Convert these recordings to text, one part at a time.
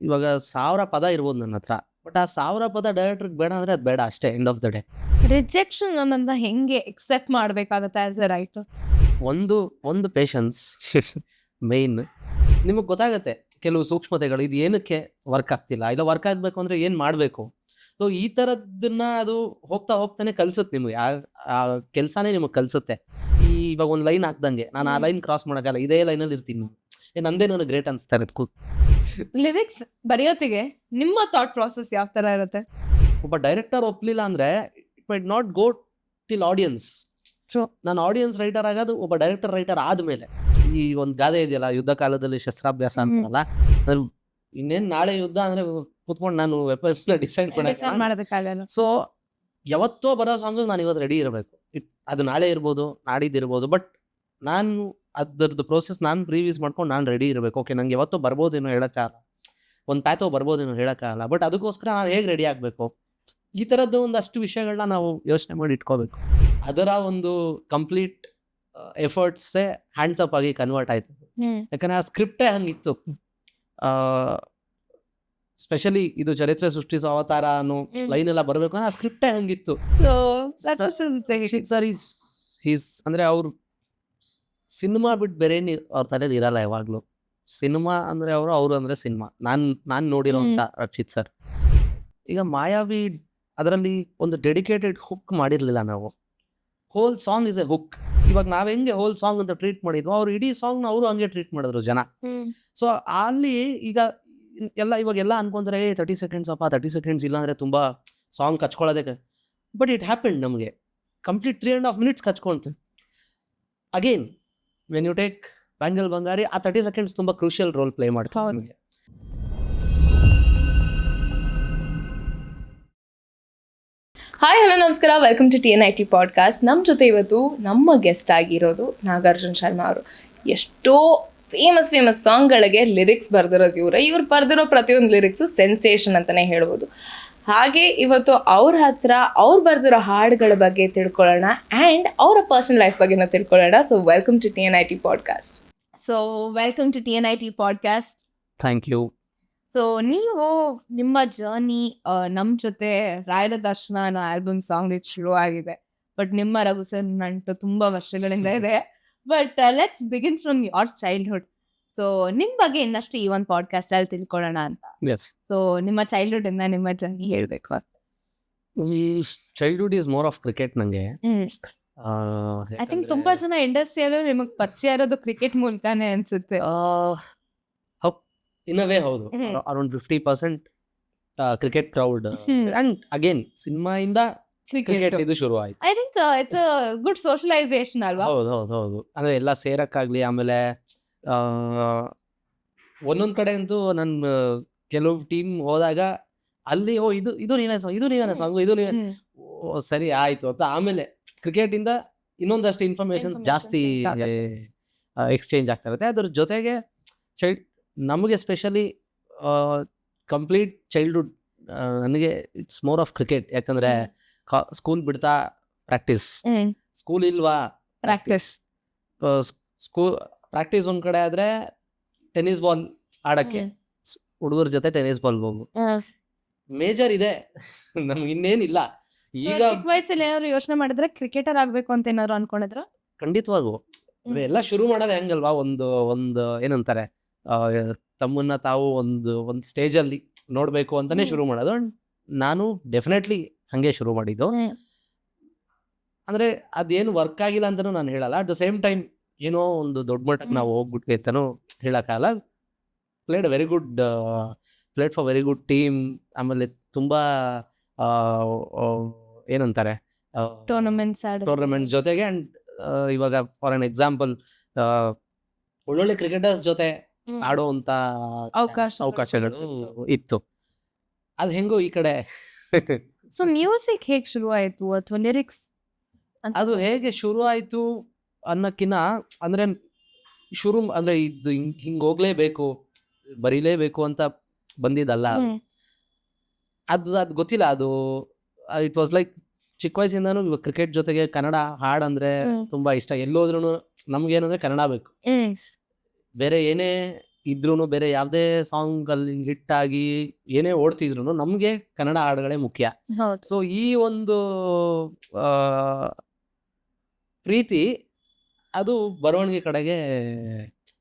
ಇವಾಗ 1000 ಪದ ಇರ್ಬೋದು ನನ್ನ ಹತ್ರ, ಬಟ್ ಆ 1000 ಪದ ಡೈರೆಕ್ಟರ್ಗೆ ಬೇಡ ಅಂದ್ರೆ ಅದು ಬೇಡ ಅಷ್ಟೇ, end of the day. Rejection ಅನ್ನೋದನ್ನ ಹೆಂಗೆ ಎಕ್ಸೆಪ್ಟ್ ಮಾಡ್ಬೇಕಾಗತ್ತೆ ಆಸ್ ಎ ರೈಟರ್? ಒಂದು ಪೇಷನ್ಸ್ ಮೇಯ್ನ್. ನಿಮಗೆ ಗೊತ್ತಾಗತ್ತೆ ಕೆಲವು ಸೂಕ್ಷ್ಮತೆಗಳು, ಇದು ಏನಕ್ಕೆ ವರ್ಕ್ ಆಗ್ತಿಲ್ಲ, ಇಲ್ಲ ವರ್ಕ್ ಆಗಬೇಕು ಅಂದರೆ ಏನು ಮಾಡಬೇಕು. ಸೊ ಈ ಥರದ್ದನ್ನ ಅದು ಹೋಗ್ತಾನೆ ಕಲಿಸುತ್ತೆ ನಿಮಗೆ, ಆ ಕೆಲಸನೇ ನಿಮಗೆ ಕಲಿಸುತ್ತೆ. ಇವಾಗ ಒಂದು ಲೈನ್ ಹಾಕ್ದಂಗೆ ನಾನು ಆ ಲೈನ್ ಕ್ರಾಸ್ ಮಾಡೋಕ್ಕಲ್ಲ, ಇದೇ ಲೈನಲ್ಲಿ ಇರ್ತೀನಿ ನಾನು, ನಂದೇ ನನಗೆ ಗ್ರೇಟ್ ಅನಿಸ್ತಾ ಇರೋದು. ಲಿರಿಕ್ಸ್ ಬರೆಯೋತಿಗೆ ನಿಮ್ಮ ಥಾಟ್ ಪ್ರಾಸೆಸ್ ಯಾವ ಥರ ಇರುತ್ತೆ? ಒಬ್ಬ ಡೈರೆಕ್ಟರ್ ಒಪ್ಪಲಿಲ್ಲ ಅಂದರೆ it might not go till audience. True. ನಾನು ಆಡಿಯನ್ಸ್ ರೈಟರ್ ಆಗೋದು ಒಬ್ಬ ಡೈರೆಕ್ಟರ್ ರೈಟರ್ ಆದಮೇಲೆ. ಈ ಒಂದು ಗಾದೆ ಇದೆಯಲ್ಲ, ಯುದ್ಧ ಕಾಲದಲ್ಲಿ ಶಸ್ತ್ರಾಭ್ಯಾಸ ಅಂತಾರಲ್ಲ, ಇನ್ನೇನು ನಾಳೆ ಯುದ್ಧ ಅಂದರೆ ಕೂತ್ಕೊಂಡು ನಾನು ವೆಪನ್ಸ್ನ ಡಿಸೈಡ್ ಮಾಡೋದಕ್ಕಾಗಲ್ಲ. ಸೊ ಯಾವತ್ತೋ ಬರೋ ಸಾಂಗು ನಾನು ಇವತ್ತು ರೆಡಿ ಇರಬೇಕು. ಅದು ನಾಳೆ ಇರ್ಬೋದು, ನಾಡಿದ್ದಿರ್ಬೋದು, ಬಟ್ ನಾನು ಅದರದ್ದು ಪ್ರೋಸೆಸ್ ನಾನು ಪ್ರೀವಿಯಸ್ ಮಾಡ್ಕೊಂಡು ನಾನು ರೆಡಿ ಇರಬೇಕು. ಓಕೆ, ನಂಗೆ ಯಾವತ್ತೋ ಬರ್ಬೋದೇನೋ ಹೇಳೋಕ್ಕಾಗಲ್ಲ, ಒಂದು ಪ್ಯಾಥೋ ಬರ್ಬೋದೇನೋ ಹೇಳೋಕ್ಕಾಗಲ್ಲ, ಬಟ್ ಅದಕ್ಕೋಸ್ಕರ ನಾನು ಹೇಗೆ ರೆಡಿ ಆಗಬೇಕು, ಈ ಥರದ್ದು ಒಂದಷ್ಟು ವಿಷಯಗಳನ್ನ ನಾವು ಯೋಚನೆ ಮಾಡಿ ಇಟ್ಕೋಬೇಕು. ಅದರ ಒಂದು ಕಂಪ್ಲೀಟ್ ಎಫರ್ಟ್ಸೇ ಹ್ಯಾಂಡ್ಸ್ ಅಪ್ ಆಗಿ ಕನ್ವರ್ಟ್ ಆಯ್ತು. ಯಾಕಂದರೆ ಆ ಸ್ಕ್ರಿಪ್ಟೇ ಹಂಗಿತ್ತು. ಸ್ಪೆಷಲಿ ಇದು ಚರಿತ್ರೆ ಸೃಷ್ಟಿಸೋ ಅವತಾರ ಅನ್ನೋ ಲೈನ್ ಎಲ್ಲ ಬರಬೇಕು ಅಂದ್ರೆ ಆ ಸ್ಕ್ರಿಪ್ಟೇ ಹಂಗಿತ್ತು. ಸರ್ ಈಸ್ ಅಂದರೆ ಅವ್ರು ಸಿನಿಮಾ ಬಿಟ್ಟು ಬೇರೆ ಅವ್ರ ತಲೆಯಲ್ಲಿ ಇರಲ್ಲ ಯಾವಾಗಲೂ. ಸಿನಿಮಾ ಅಂದರೆ ಅವರು ಅಂದರೆ ಸಿನಿಮಾ. ನಾನು ನೋಡಿರೋಂಥ ರಕ್ಷಿತ್ ಸರ್. ಈಗ ಮಾಯಾವಿ ಅದರಲ್ಲಿ ಒಂದು ಡೆಡಿಕೇಟೆಡ್ ಹುಕ್ ಮಾಡಿರಲಿಲ್ಲ ನಾವು. Whole song is a hook. ಇವಾಗ ನಾವು ಹೆಂಗೆ ಹೋಲ್ ಸಾಂಗ್ ಅಂತ ಟ್ರೀಟ್ ಮಾಡಿದ್ವು, ಅವ್ರು ಇಡೀ ಸಾಂಗ್ನ ಅವರು ಹಂಗೆ ಟ್ರೀಟ್ ಮಾಡಿದ್ರು ಜನ. ಸೊ ಅಲ್ಲಿ ಈಗ ಇವಾಗೆಲ್ಲ ಅನ್ಕೊಂತಾರೆ 30 ಸೆಕೆಂಡ್ಸ್ ಅಪ್ಪ, 30 ಸೆಕೆಂಡ್ಸ್ ಇಲ್ಲ ಅಂದರೆ ತುಂಬ ಸಾಂಗ್ ಕಚ್ಕೊಳ್ಳೋದಕ್ಕೆ. ಬಟ್ ಇಟ್ ಹ್ಯಾಪನ್ ನಮಗೆ ಕಂಪ್ಲೀಟ್ 3.5 minutes ಕಚ್ಕೊಳ್ತು. Again when you take bangle Bangari, ಆ 30 ಸೆಕೆಂಡ್ಸ್ ತುಂಬ ಕ್ರೂಷಿಯಲ್ ರೋಲ್ ಪ್ಲೇ ಮಾಡ್ತಾರೆ ನಮಗೆ. ಹಾಯ್, ಹಲೋ, ನಮಸ್ಕಾರ. Welcome to TNIT podcast. ನಮ್ಮ ಜೊತೆ ಇವತ್ತು ನಮ್ಮ ಗೆಸ್ಟ್ ಆಗಿರೋದು ನಾಗಾರ್ಜುನ್ ಶರ್ಮಾ ಅವರು. ಎಷ್ಟೋ ಫೇಮಸ್ ಸಾಂಗ್ಗಳಿಗೆ ಲಿರಿಕ್ಸ್ ಬರೆದಿರೋದು ಇವ್ರು ಬರೆದಿರೋ ಪ್ರತಿಯೊಂದು ಲಿರಿಕ್ಸು ಸೆನ್ಸೇಷನ್ ಅಂತಲೇ ಹೇಳ್ಬೋದು. ಹಾಗೆ ಇವತ್ತು ಅವ್ರ ಹತ್ರ ಅವ್ರು ಬರೆದಿರೋ ಹಾಡುಗಳ ಬಗ್ಗೆ ತಿಳ್ಕೊಳ್ಳೋಣ ಆ್ಯಂಡ್ ಅವರ ಪರ್ಸನಲ್ ಲೈಫ್ ಬಗ್ಗೆನೂ ತಿಳ್ಕೊಳ್ಳೋಣ. So welcome to TNIT podcast. Thank you. So ನೀವು ನಿಮ್ಮ ಜರ್ನಿ ನಮ್ಮ ಜೊತೆ ರಾಯರ ದರ್ಶನ ಅನ್ನೋ ಆಲ್ಬಮ್ ಸಾಂಗ್ ಶುರು ಆಗಿದೆ, ಬಟ್ ನಿಮ್ಮ ರಘು ಸರ್ ನಂಟು ತುಂಬ ವರ್ಷಗಳಿಂದ ಇದೆ. But let's begin from your childhood. So ನಿಮ್ಮ ಬಗ್ಗೆ ಇನ್ನಷ್ಟು ಈ ಒಂದು ಪಾಡ್ಕಾಸ್ಟ್ ಅಲ್ಲಿ ತಿಳ್ಕೊಳ್ಳೋಣ ಅಂತ. ಸೊ ನಿಮ್ಮ ಚೈಲ್ಡ್ಹುಡ್ ಇಂದ ನಿಮ್ಮ ಜರ್ನಿ ಹೇಳ್ಬೇಕು. Childhood is more of cricket. ನನಗೆ ಐ ಥಿಂಕ್ ತುಂಬಾ ಜನ ಇಂಡಸ್ಟ್ರಿಯಲ್ಲೂ ನಿಮಗೆ ಪರಿಚಯ ಇರೋದು ಕ್ರಿಕೆಟ್ ಮೂಲಕನೇ ಅನ್ಸುತ್ತೆ. ಇನ್ ಅ ವೇ ಹೌದು. Around 50% cricket crowd. And again cinema ಇಂದ ಕ್ರಿಕೆಟ್ ಇದು ಶುರು ಆಯ್ತು. I think it's a good socialisation ಅಲ್ವಾ? ಹೌದು. ಅಂದ್ರೆ ಎಲ್ಲ ಸೇರಕ್ಕಾಗ್ಲಿ, ಆಮೇಲೆ ಒಂದೊಂದ್ ಕಡೆ ಅಂತೂ ನನ್ನ ಕೆಲವು ಟೀಮ್ ಹೋದಾಗ ಅಲ್ಲಿ ಇದು ನೀವೇ ಸಾಂಗು ಇದು ನೀವೇ ಸರಿ ಆಯ್ತು ಅಂತ. ಆಮೇಲೆ ಕ್ರಿಕೆಟ್ ಇಂದ ಇನ್ನೊಂದಷ್ಟು ಇನ್ಫಾರ್ಮೇಶನ್ ಜಾಸ್ತಿ ಎಕ್ಸ್ಚೇಂಜ್ ಆಗ್ತಾ ಇರುತ್ತೆ. ಅದ್ರ ಜೊತೆಗೆ ನಮಗೆ ಸ್ಪೆಷಲಿ ಕಂಪ್ಲೀಟ್ ಚೈಲ್ಡ್ಹುಡ್ ನನಗೆ ಇಟ್ಸ್ ಮೋರ್ ಆಫ್ ಕ್ರಿಕೆಟ್. ಯಾಕಂದರೆ ಸ್ಕೂಲ್ ಬಿಡ್ತಾ ಪ್ರಾಕ್ಟೀಸ್, ಸ್ಕೂಲ್ ಇಲ್ವಾ ಪ್ರಾಕ್ಟೀಸ್, ಪ್ರಾಕ್ಟೀಸ್ ಒಂದು ಕಡೆ ಆದರೆ ಟೆನ್ನಿಸ್ ಬಾಲ್ ಆಡೋಕ್ಕೆ ಹುಡುಗರ ಜೊತೆ ಟೆನ್ನಿಸ್ ಬಾಲ್ ಹೋಗು. ಮೇಜರ್ ಇದೆ ನಮ್ಗೆ, ಇನ್ನೇನಿಲ್ಲ. ಈಗ ಚಿಕ್ಕ ವಯಸ್ಸಲ್ಲಿ ಏನಾದ್ರು ಯೋಚನೆ ಮಾಡಿದ್ರೆ ಕ್ರಿಕೆಟರ್ ಆಗಬೇಕು ಅಂತ ಏನಾದ್ರು ಅನ್ಕೊಂಡಿದ್ರ? ಖಂಡಿತವಾಗೂ ಎಲ್ಲ ಶುರು ಮಾಡೋದು ಹೆಂಗಲ್ವಾ, ಒಂದು ಏನಂತಾರೆ, ತಮ್ಮನ್ನ ತಾವು ಒಂದು ಸ್ಟೇಜಲ್ಲಿ ನೋಡಬೇಕು ಅಂತಲೇ ಶುರು ಮಾಡೋದು. ನಾನು ಡೆಫಿನೆಟ್ಲಿ ಹಾಗೆ ಶುರು ಮಾಡಿದ್ದು. ಅಂದರೆ ಅದೇನು ವರ್ಕ್ ಆಗಿಲ್ಲ ಅಂತಲೂ ನಾನು ಹೇಳಲ್ಲ. ಅಟ್ ದ ಸೇಮ್ ಟೈಮ್ ಏನೋ ಒಂದು ದೊಡ್ಡ ಮಟ್ಟಕ್ಕೆ ನಾವು ಹೋಗ್ಬಿಟ್ವಿ ಅಂತಲೂ ಹೇಳೋಕ್ಕಾಗಲ್ಲ. Played for very good team. ಆಮೇಲೆ ತುಂಬ ಏನಂತಾರೆ ಟೂರ್ನಮೆಂಟ್ ಜೊತೆಗೆ. ಆ್ಯಂಡ್ ಇವಾಗ ಫಾರ್ ಅನ್ ಎಕ್ಸಾಂಪಲ್ ಒಳ್ಳೊಳ್ಳೆ ಕ್ರಿಕೆಟರ್ಸ್ ಜೊತೆ ಆಡೋವಂಥ ಅವಕಾಶಗಳು ಇತ್ತು. ಅದು ಹೆಂಗೋ ಈ ಕಡೆ. ಸೊ ಮ್ಯೂಸಿಕ್ ಹೇಗೆ ಶುರು ಆಯಿತು ಅಥವಾ ಲಿರಿಕ್ಸ್ ಅದು ಹೇಗೆ ಶುರು ಆಯಿತು ಅನ್ನೋಕ್ಕಿಂತ ಅಂದರೆ ಅಂದರೆ ಇದು ಹಿಂಗೆ ಹೋಗ್ಲೇಬೇಕು, ಬರೀಲೇಬೇಕು ಅಂತ ಬಂದಿದ್ದಲ್ಲ. ಅದು ಗೊತ್ತಿಲ್ಲ. ಅದು ಇಟ್ ವಾಸ್ ಲೈಕ್ ಚಿಕ್ಕ ವಯಸ್ಸಿಂದನೂ ಇವಾಗ ಕ್ರಿಕೆಟ್ ಜೊತೆಗೆ ಕನ್ನಡ ಹಾಡು ಅಂದರೆ ತುಂಬ ಇಷ್ಟ. ಎಲ್ಲೋದ್ರೂ ನಮಗೇನಂದರೆ ಕನ್ನಡ ಬೇಕು. ಬೇರೆ ಏನೇ ಇದ್ರೂ ಬೇರೆ ಯಾವುದೇ ಸಾಂಗಲ್ಲಿ ಹಿಟ್ ಆಗಿ ಏನೇ ಓಡ್ತಿದ್ರು ನಮಗೆ ಕನ್ನಡ ಹಾಡುಗಳೇ ಮುಖ್ಯ. ಹೌದು. ಸೊ ಈ ಒಂದು ಆ, ಪ್ರೀತಿ ಅದು ಬರವಣಿಗೆ ಕಡೆಗೆ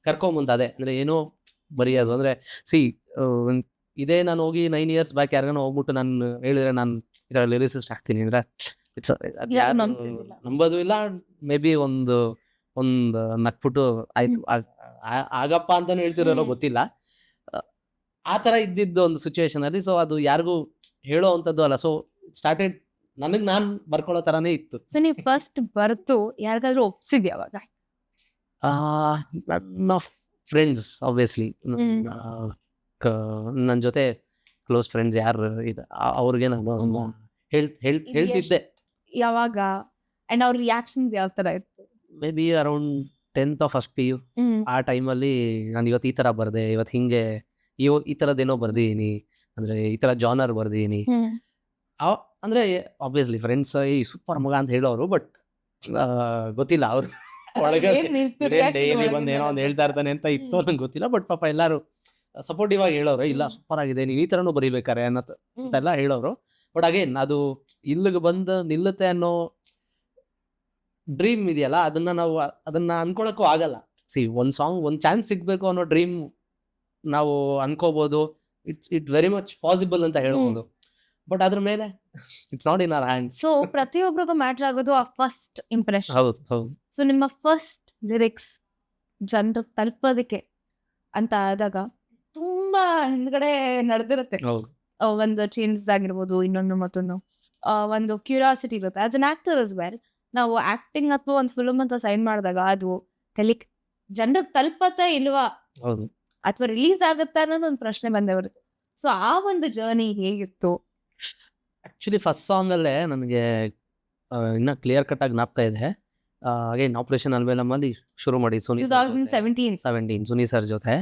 ಕರ್ಕೊಂಬಂದ. ಅಂದ್ರೆ ಏನೋ ಬರೆಯೋದು ಅಂದ್ರೆ ಸಿ ಇದೇ ನಾನು ಹೋಗಿ 9 years ಬ್ಯಾಕ್ ಯಾರಿಗಾನ ಹೋಗ್ಬಿಟ್ಟು ನಾನು ಹೇಳಿದ್ರೆ ನಾನು ಈ ಥರ ಲಿರಿಸಿಸ್ಟ್ ಆಗ್ತೀನಿ ಅಂದ್ರೆ ಯಾರು ನಂಬ್ತಿದ್ದಿಲ್ಲ. ನಂಬೋದು ಇಲ್ಲ. ಮೇ ಬಿ ಒಂದು ನಕ್ಬಿಟ್ಟು ಆಯ್ತು ಆಗಪ್ಪ ಅಂತಾನು ಹೇಳ್ತಿರೋ ಗೊತ್ತಿಲ್ಲ. ಆ ಥರ ಇದ್ದಿದ್ದು ಒಂದು ಸಿಚುವೇಶನ್ ಅಲ್ಲಿ. ಸೊ ಅದು ಯಾರಿಗೂ ಹೇಳೋ ಅಂಥದ್ದು ಅಲ್ಲ. ಸೊ ಸ್ಟಾರ್ಟೆಡ್ ನನಗೆ ನಾನು ಬರ್ಕೊಳ್ಳೋ ಥರನೇ ಇತ್ತು. ಸೊ ನೀವು ಫಸ್ಟ್ ಬರ್ತು ಯಾರಿಗಾದ್ರೂ ಒಪ್ಸಿದ್ಯಾ ಅವಾಗ? ನನ್ನ ಫ್ರೆಂಡ್ಸ್ ಆಬ್ವಿಯಸ್ಲಿ ನನ್ನ ಜೊತೆ ಕ್ಲೋಸ್ ಫ್ರೆಂಡ್ಸ್ ಯಾರು ಅವ್ರಿಗೆ ನಾನು ಹೇಳ್ತಿದ್ದೆ. ಯಾವಾಗ? ಅಂಡ್ ಅವ್ರ ರಿಯಾಕ್ಷನ್ಸ್ ಯಾವ ತರ ಇತ್ತು? May be around 10th of first PU ಆ ಟೈಮಲ್ಲಿ ನಾನು ಇವತ್ತು ಈ ಥರ ಬರ್ದೆ, ಇವತ್ತು ಹಿಂಗೆ ಈ ಥರದ್ದೇನೋ ಬರ್ದಿದ್ದೀನಿ, ಅಂದರೆ ಈ ಥರ ಜಾನರ್ ಬರ್ದಿದ್ದೀನಿ. ಅಂದರೆ ಆಬ್ವಿಯಸ್ಲಿ ಫ್ರೆಂಡ್ಸ್ ಈ ಸೂಪರ್ ಮಗ ಅಂತ ಹೇಳೋರು. ಬಟ್ ಗೊತ್ತಿಲ್ಲ ಅವ್ರು ಒಳಗೆ ಡೈಲಿ ಬಂದು ಏನೋ ಒಂದು ಹೇಳ್ತಾ ಇರ್ತಾನೆ ಅಂತ ಇತ್ತು ನಂಗೆ ಗೊತ್ತಿಲ್ಲ. ಬಟ್ ಪಾಪ ಎಲ್ಲರೂ ಸಪೋರ್ಟಿವ್ ಆಗಿ ಹೇಳೋರು, ಇಲ್ಲ ಸೂಪರ್ ಆಗಿದೆ ನೀನು ಈ ಥರನೂ ಬರೀಬೇಕಾರೆ ಅಂತೆಲ್ಲ ಹೇಳೋರು. ಬಟ್ ಅಗೇನ್ ಅದು ಇಲ್ಲಿಗೆ ಬಂದು ನಿಲ್ಲುತ್ತೆ ಅನ್ನೋ ಡ್ರೀಮ್ ಇದೆಯಲ್ಲ, ಅದನ್ನ ಅನ್ಕೊಳಕ್ಕೂ ಆಗಲ್ಲ. ಒಂದು ಸಾಂಗ್ ಒಂದು ಚಾನ್ಸ್ ಸಿಗ್ಬೇಕು ಅನ್ನೋ ಡ್ರೀಮ್ ನಾವು ಅನ್ಕೋಬಹುದು, ಇಟ್ಸ್ ವೆರಿ ಮಚ್ ಪಾಸಿಬಲ್ ಅಂತ ಹೇಳ್ಬೋದು. ಬಟ್ ಅದ್ರ ಮೇಲೆ it's not in our hands. So ಪ್ರತಿಯೊಬ್ಬರಿಗೂ ಮ್ಯಾಟರ್ ಆಗೋದು ಆ ಫಸ್ಟ್ ಇಂಪ್ರೆಷನ್. ಹೌದು ಹೌದು. ಸೊ ನಿಮ್ಮ ಫಸ್ಟ್ ಲಿರಿಕ್ಸ್ ಜನರಿಗೆ ತಲುಪೋದಕ್ಕೆ ಅಂತ ಆದಾಗ ತುಂಬಾ ಹಿಂದ್ಗಡೆ ನಡೆದಿರುತ್ತೆ. ಹೌದು ಒಂದು ಚೇಂಜಸ್ ಆಗಿರ್ಬೋದು, ಇನ್ನೊಂದು ಮತ್ತೊಂದು ಒಂದು ಕ್ಯೂರಿಯಾಸಿಟಿ ಇರುತ್ತೆ. As an actor is well, ನಾವು ಆಕ್ಟಿಂಗ್ ಅಥವಾ ಒಂದು ಫಿಲ್ಮ್ ಅಂತ ಸೈನ್ ಮಾಡಿದಾಗ ಅದು ಜನರಿಗೆ ತಲುಪತ್ತಾ ಇಲ್ವಾ ಹೌದು ಅಥವಾ ರಿಲೀಸ್ ಆಗುತ್ತಾ ಅನ್ನೋದು ಒಂದು ಪ್ರಶ್ನೆ ಬಂದೇ ಬರುತ್ತೆ. ಸೊ ಆ ಒಂದು ಜರ್ನಿ ಹೇಗಿತ್ತು? ಆಕ್ಚುಲಿ ಫಸ್ಟ್ ಸಾಂಗ್ ಅಲ್ಲೇ ನನಗೆ ಇನ್ನ ಕ್ಲಿಯರ್ ಕಟ್ ಆಗಿ ಜ್ಞಾಪಕ ಇದೆ. ಅಗೇನ್ ಆಪರೇಷನ್ ಅಲ್ಬೇಲಮ್ಮಲ್ಲಿ ಶುರು ಮಾಡಿ 2017 ಸುನಿ ಸರ್ ಜೊತೆ.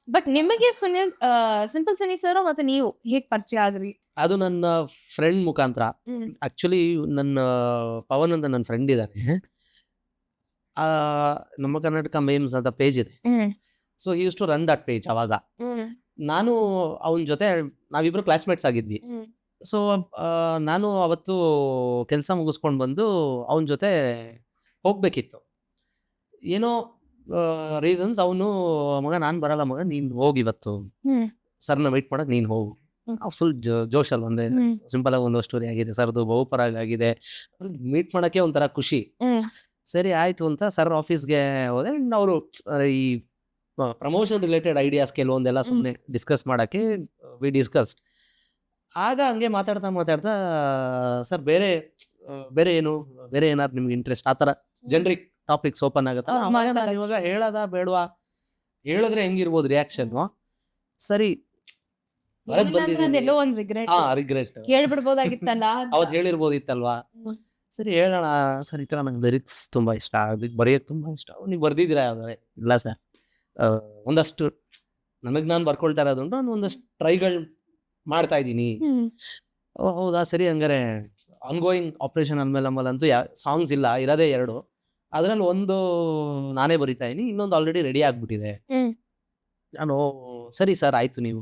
ಬಟ್ ನಿಮಗೆ ಸುನಿಲ್ ಸಿಂಪಲ್ ಸುನಿ ಸರ್ ಮತ್ತೆ ನೀವು ಹೇಗ್ ಪರಿಚಯ ಆದ್ರಿ? ಅದು ನನ್ನ ಫ್ರೆಂಡ್ ಮುಖಾಂತರ. ಆಕ್ಚುಲಿ ನನ್ನ ಪವನ್ ಅಂತ ನನ್ನ ಫ್ರೆಂಡ್ ಇದ್ದಾನೆ. ನಮ್ಮ ಕರ್ನಾಟಕ ಮೇಮ್ಸ್ ಅಂತ ಪೇಜ್ ಇದೆ. So he use to run that page. ಅವಾಗ ನಾನು ಅವನ ಜೊತೆ ನಾವಿಬ್ರು ಕ್ಲಾಸ್ಮೇಟ್ಸ್ ಆಗಿದ್ವಿ. ಸೊ ನಾನು ಅವತ್ತು ಕೆಲಸ ಮುಗಿಸ್ಕೊಂಡು ಬಂದು ಅವನ ಜೊತೆ ಹೋಗ್ಬೇಕಿತ್ತು. ಏನೋ ರೀಸನ್ಸ್ ಅವನು ಮಗ ನಾನು ಬರಲ್ಲ ಮಗ ನೀನು ಹೋಗಿ ಇವತ್ತು ಸರ್ನ ಮೀಟ್ ಮಾಡಕ್ ನೀನು ಹೋಗು. ಫುಲ್ ಜೋಶಲ್ಲಿ ಒಂದೇ ಸಿಂಪಲ್ ಆಗಿ ಒಂದು ಸ್ಟೋರಿ ಆಗಿದೆ ಸರ್ದು, ಬಹುಪರಾಗ ಆಗಿದೆ, ಮೀಟ್ ಮಾಡಕ್ಕೆ ಒಂಥರ ಖುಷಿ. ಸರಿ ಆಯ್ತು ಅಂತ ಸರ್ ಆಫೀಸ್ಗೆ ಹೋದೆ. ಅವರು ಈ ಪ್ರಮೋಷನ್ ರಿಲೇಟೆಡ್ ಐಡಿಯಾಸ್ ಕೆಲವೊಂದೆಲ್ಲ ಸುಮ್ಮನೆ ಡಿಸ್ಕಸ್ ಮಾಡಕ್ಕೆ ವಿ ಡಿಸ್ಕಸ್ಡ್. ಆಗ ಹಂಗೆ ಮಾತಾಡ್ತಾ ಸರ್ ಬೇರೆ ಏನಾದ್ರು ನಿಮ್ಗೆ ಇಂಟ್ರೆಸ್ಟ್, ಆ ಥರ ಜನರಿಕ್ ಟಾಪಿಕ್ಸ್ ಓಪನ್ ಆಗುತ್ತೆ. ಇವಾಗ ಹೇಳೋದಾ ಬೇಡವಾ, ಹೇಳಿದ್ರೆ ಹೆಂಗಿರ್ಬೋದು ರಿಯಾಕ್ಷನ್. ಸರಿ ರಿಗ್ರೆಟ್ ಹೇಳ್ಬಿಡ್ಬೋದಾಗಿತ್ತಲ್ಲ, ಅವತ್ತು ಹೇಳಿರ್ಬೋದಿತ್ತಲ್ವಾ. ಸರಿ ಹೇಳೋಣ ಸರ್, ಈ ಥರ ನಂಗೆ ಲಿರಿಕ್ಸ್ ತುಂಬ ಇಷ್ಟ, ಅದಕ್ಕೆ ಬರೆಯೋಕ್ಕೆ ತುಂಬ ಇಷ್ಟ. ನೀವು ಬರ್ದಿದ್ದೀರಾ? ಇಲ್ಲ ಸರ್, ಒಂದಷ್ಟು ನನಗೆ ನಾನು ಬರ್ಕೊಳ್ತಾ ಇರೋದುಂಟು, ನಾನು ಒಂದಷ್ಟು ಟ್ರೈಗಳು ಮಾಡ್ತಾ ಇದ್ದೀನಿ. ಹೌದಾ ಸರಿ, ಹಂಗಾರೆ ಆನ್ಗೋಯಿಂಗ್ ಆಪರೇಷನ್ ಅಲ್ಮೇಲಂತೂ ಸಾಂಗ್ಸ್ ಇಲ್ಲ, ಇರೋದೇ 2. ಅದರಲ್ಲಿ ಒಂದು ನಾನೇ ಬರಿತಾ ಇದೀನಿ, ಇನ್ನೊಂದು ಆಲ್ರೆಡಿ ರೆಡಿ ಆಗ್ಬಿಟ್ಟಿದೆ. ನಾನು ಸರಿ ಸರ್ ಆಯ್ತು, ನೀವು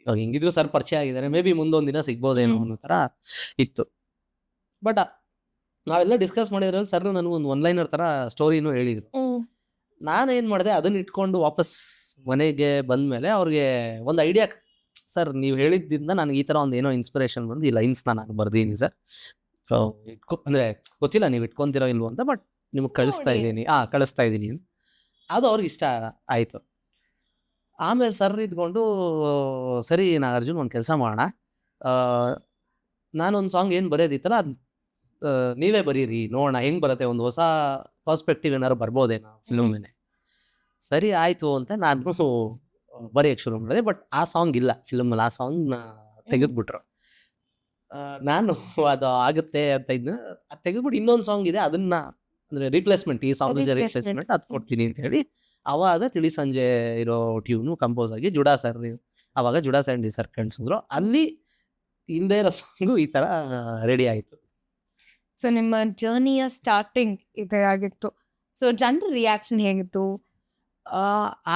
ಇವಾಗ ಹೆಂಗಿದ್ರು ಸರ್ ಪರಿಚಯ ಆಗಿದ್ದಾರೆ, ಮೇ ಬಿ ಮುಂದೊಂದು ದಿನ ಸಿಗ್ಬೋದೇನೋ ಅನ್ನೋ ಥರ ಇತ್ತು. ಬಟ್ ನಾವೆಲ್ಲ ಡಿಸ್ಕಸ್ ಮಾಡಿದ್ರಲ್ಲಿ ಸರ್ ನನಗೆ ಒಂದು ಒನ್ಲೈನರ್ ಥರ ಸ್ಟೋರಿನೂ ಹೇಳಿದ್ರು. ನಾನು ಏನು ಮಾಡಿದೆ, ಅದನ್ನ ಇಟ್ಕೊಂಡು ವಾಪಸ್ ಮನೆಗೆ ಬಂದಮೇಲೆ ಅವ್ರಿಗೆ ಒಂದು ಐಡಿಯಾ, ಸರ್ ನೀವು ಹೇಳಿದ್ದಿಂದ ನನಗೆ ಈ ಥರ ಒಂದು ಏನೋ ಇನ್ಸ್ಪಿರೇಷನ್ ಬಂದು ಈ ಲೈನ್ಸ್ನ ನಾನು ಬರ್ದೀನಿ ಸರ್, ಅಂದರೆ ಗೊತ್ತಿಲ್ಲ ನೀವು ಇಟ್ಕೊತಿರೋ ಇಲ್ವೋ ಅಂತ, ಬಟ್ ನಿಮಗೆ ಕಳಿಸ್ತಾ ಇದ್ದೀನಿ. ಅದು ಅವ್ರಿಗೆ ಇಷ್ಟ ಆಯಿತು. ಆಮೇಲೆ ಸರ್ ಇದ್ಕೊಂಡು ಸರಿ ನಾಗಾರ್ಜುನ್ ಒಂದು ಕೆಲಸ ಮಾಡೋಣ, ನಾನೊಂದು ಸಾಂಗ್ ಏನು ಬರೆಯೋದಿತ್ತಲ್ಲ ಅದು ನೀವೇ ಬರೀರಿ, ನೋಡೋಣ ಹೆಂಗೆ ಬರುತ್ತೆ, ಒಂದು ಹೊಸ ಪರ್ಸ್ಪೆಕ್ಟಿವ್ ಏನಾದ್ರು ಬರ್ಬೋದೇನೋ ಫಿಲ್ಮ್ ಮೇಲೆ. ಸರಿ ಆಯಿತು ಅಂತ ನಾನು ಬರೆಯೋಕ್ಕೆ ಶುರು ಮಾಡಿದೆ. ಬಟ್ ಆ ಸಾಂಗ್ ಇಲ್ಲ ಫಿಲ್ಮಲ್ಲಿ, ಆ ಸಾಂಗ್ನ ತೆಗೆದ್ಬಿಟ್ರು. ನಾನು ಅದು ಆಗುತ್ತೆ ಅಂತ ಇದ್ನ ಅದು ತೆಗೆದ್ಬಿಟ್ಟು ಇನ್ನೊಂದು ಸಾಂಗ್ ಇದೆ, ಅದನ್ನ ಅಂದರೆ ರಿಪ್ಲೇಸ್ಮೆಂಟ್, ಈ ಸಾಂಗಿಗೆ ರಿಪ್ಲೇಸ್ಮೆಂಟ್ ಅದು ಕೊಡ್ತೀನಿ ಅಂತ ಹೇಳಿ ಅವಾಗ ತಿಳಿ ಸಂಜೆ ಇರೋ ಟ್ಯೂನು ಕಂಪೋಸ್ ಆಗಿ ಜುಡಾ ಸ್ಯಾಂಡಿ ಸರ್ ಕಣ್ಸಿದ್ರು. ಅಲ್ಲಿ ಹಿಂದೆ ಇರೋ ಸಾಂಗು ಈ ಥರ ರೆಡಿ ಆಯಿತು. ಸೊ ನಿಮ್ಮ ಜರ್ನಿಯ ಸ್ಟಾರ್ಟಿಂಗ್ ಇದೇ ಆಗಿತ್ತು. ಸೊ ಜನರ ರಿಯಾಕ್ಷನ್ ಹೇಗಿತ್ತು?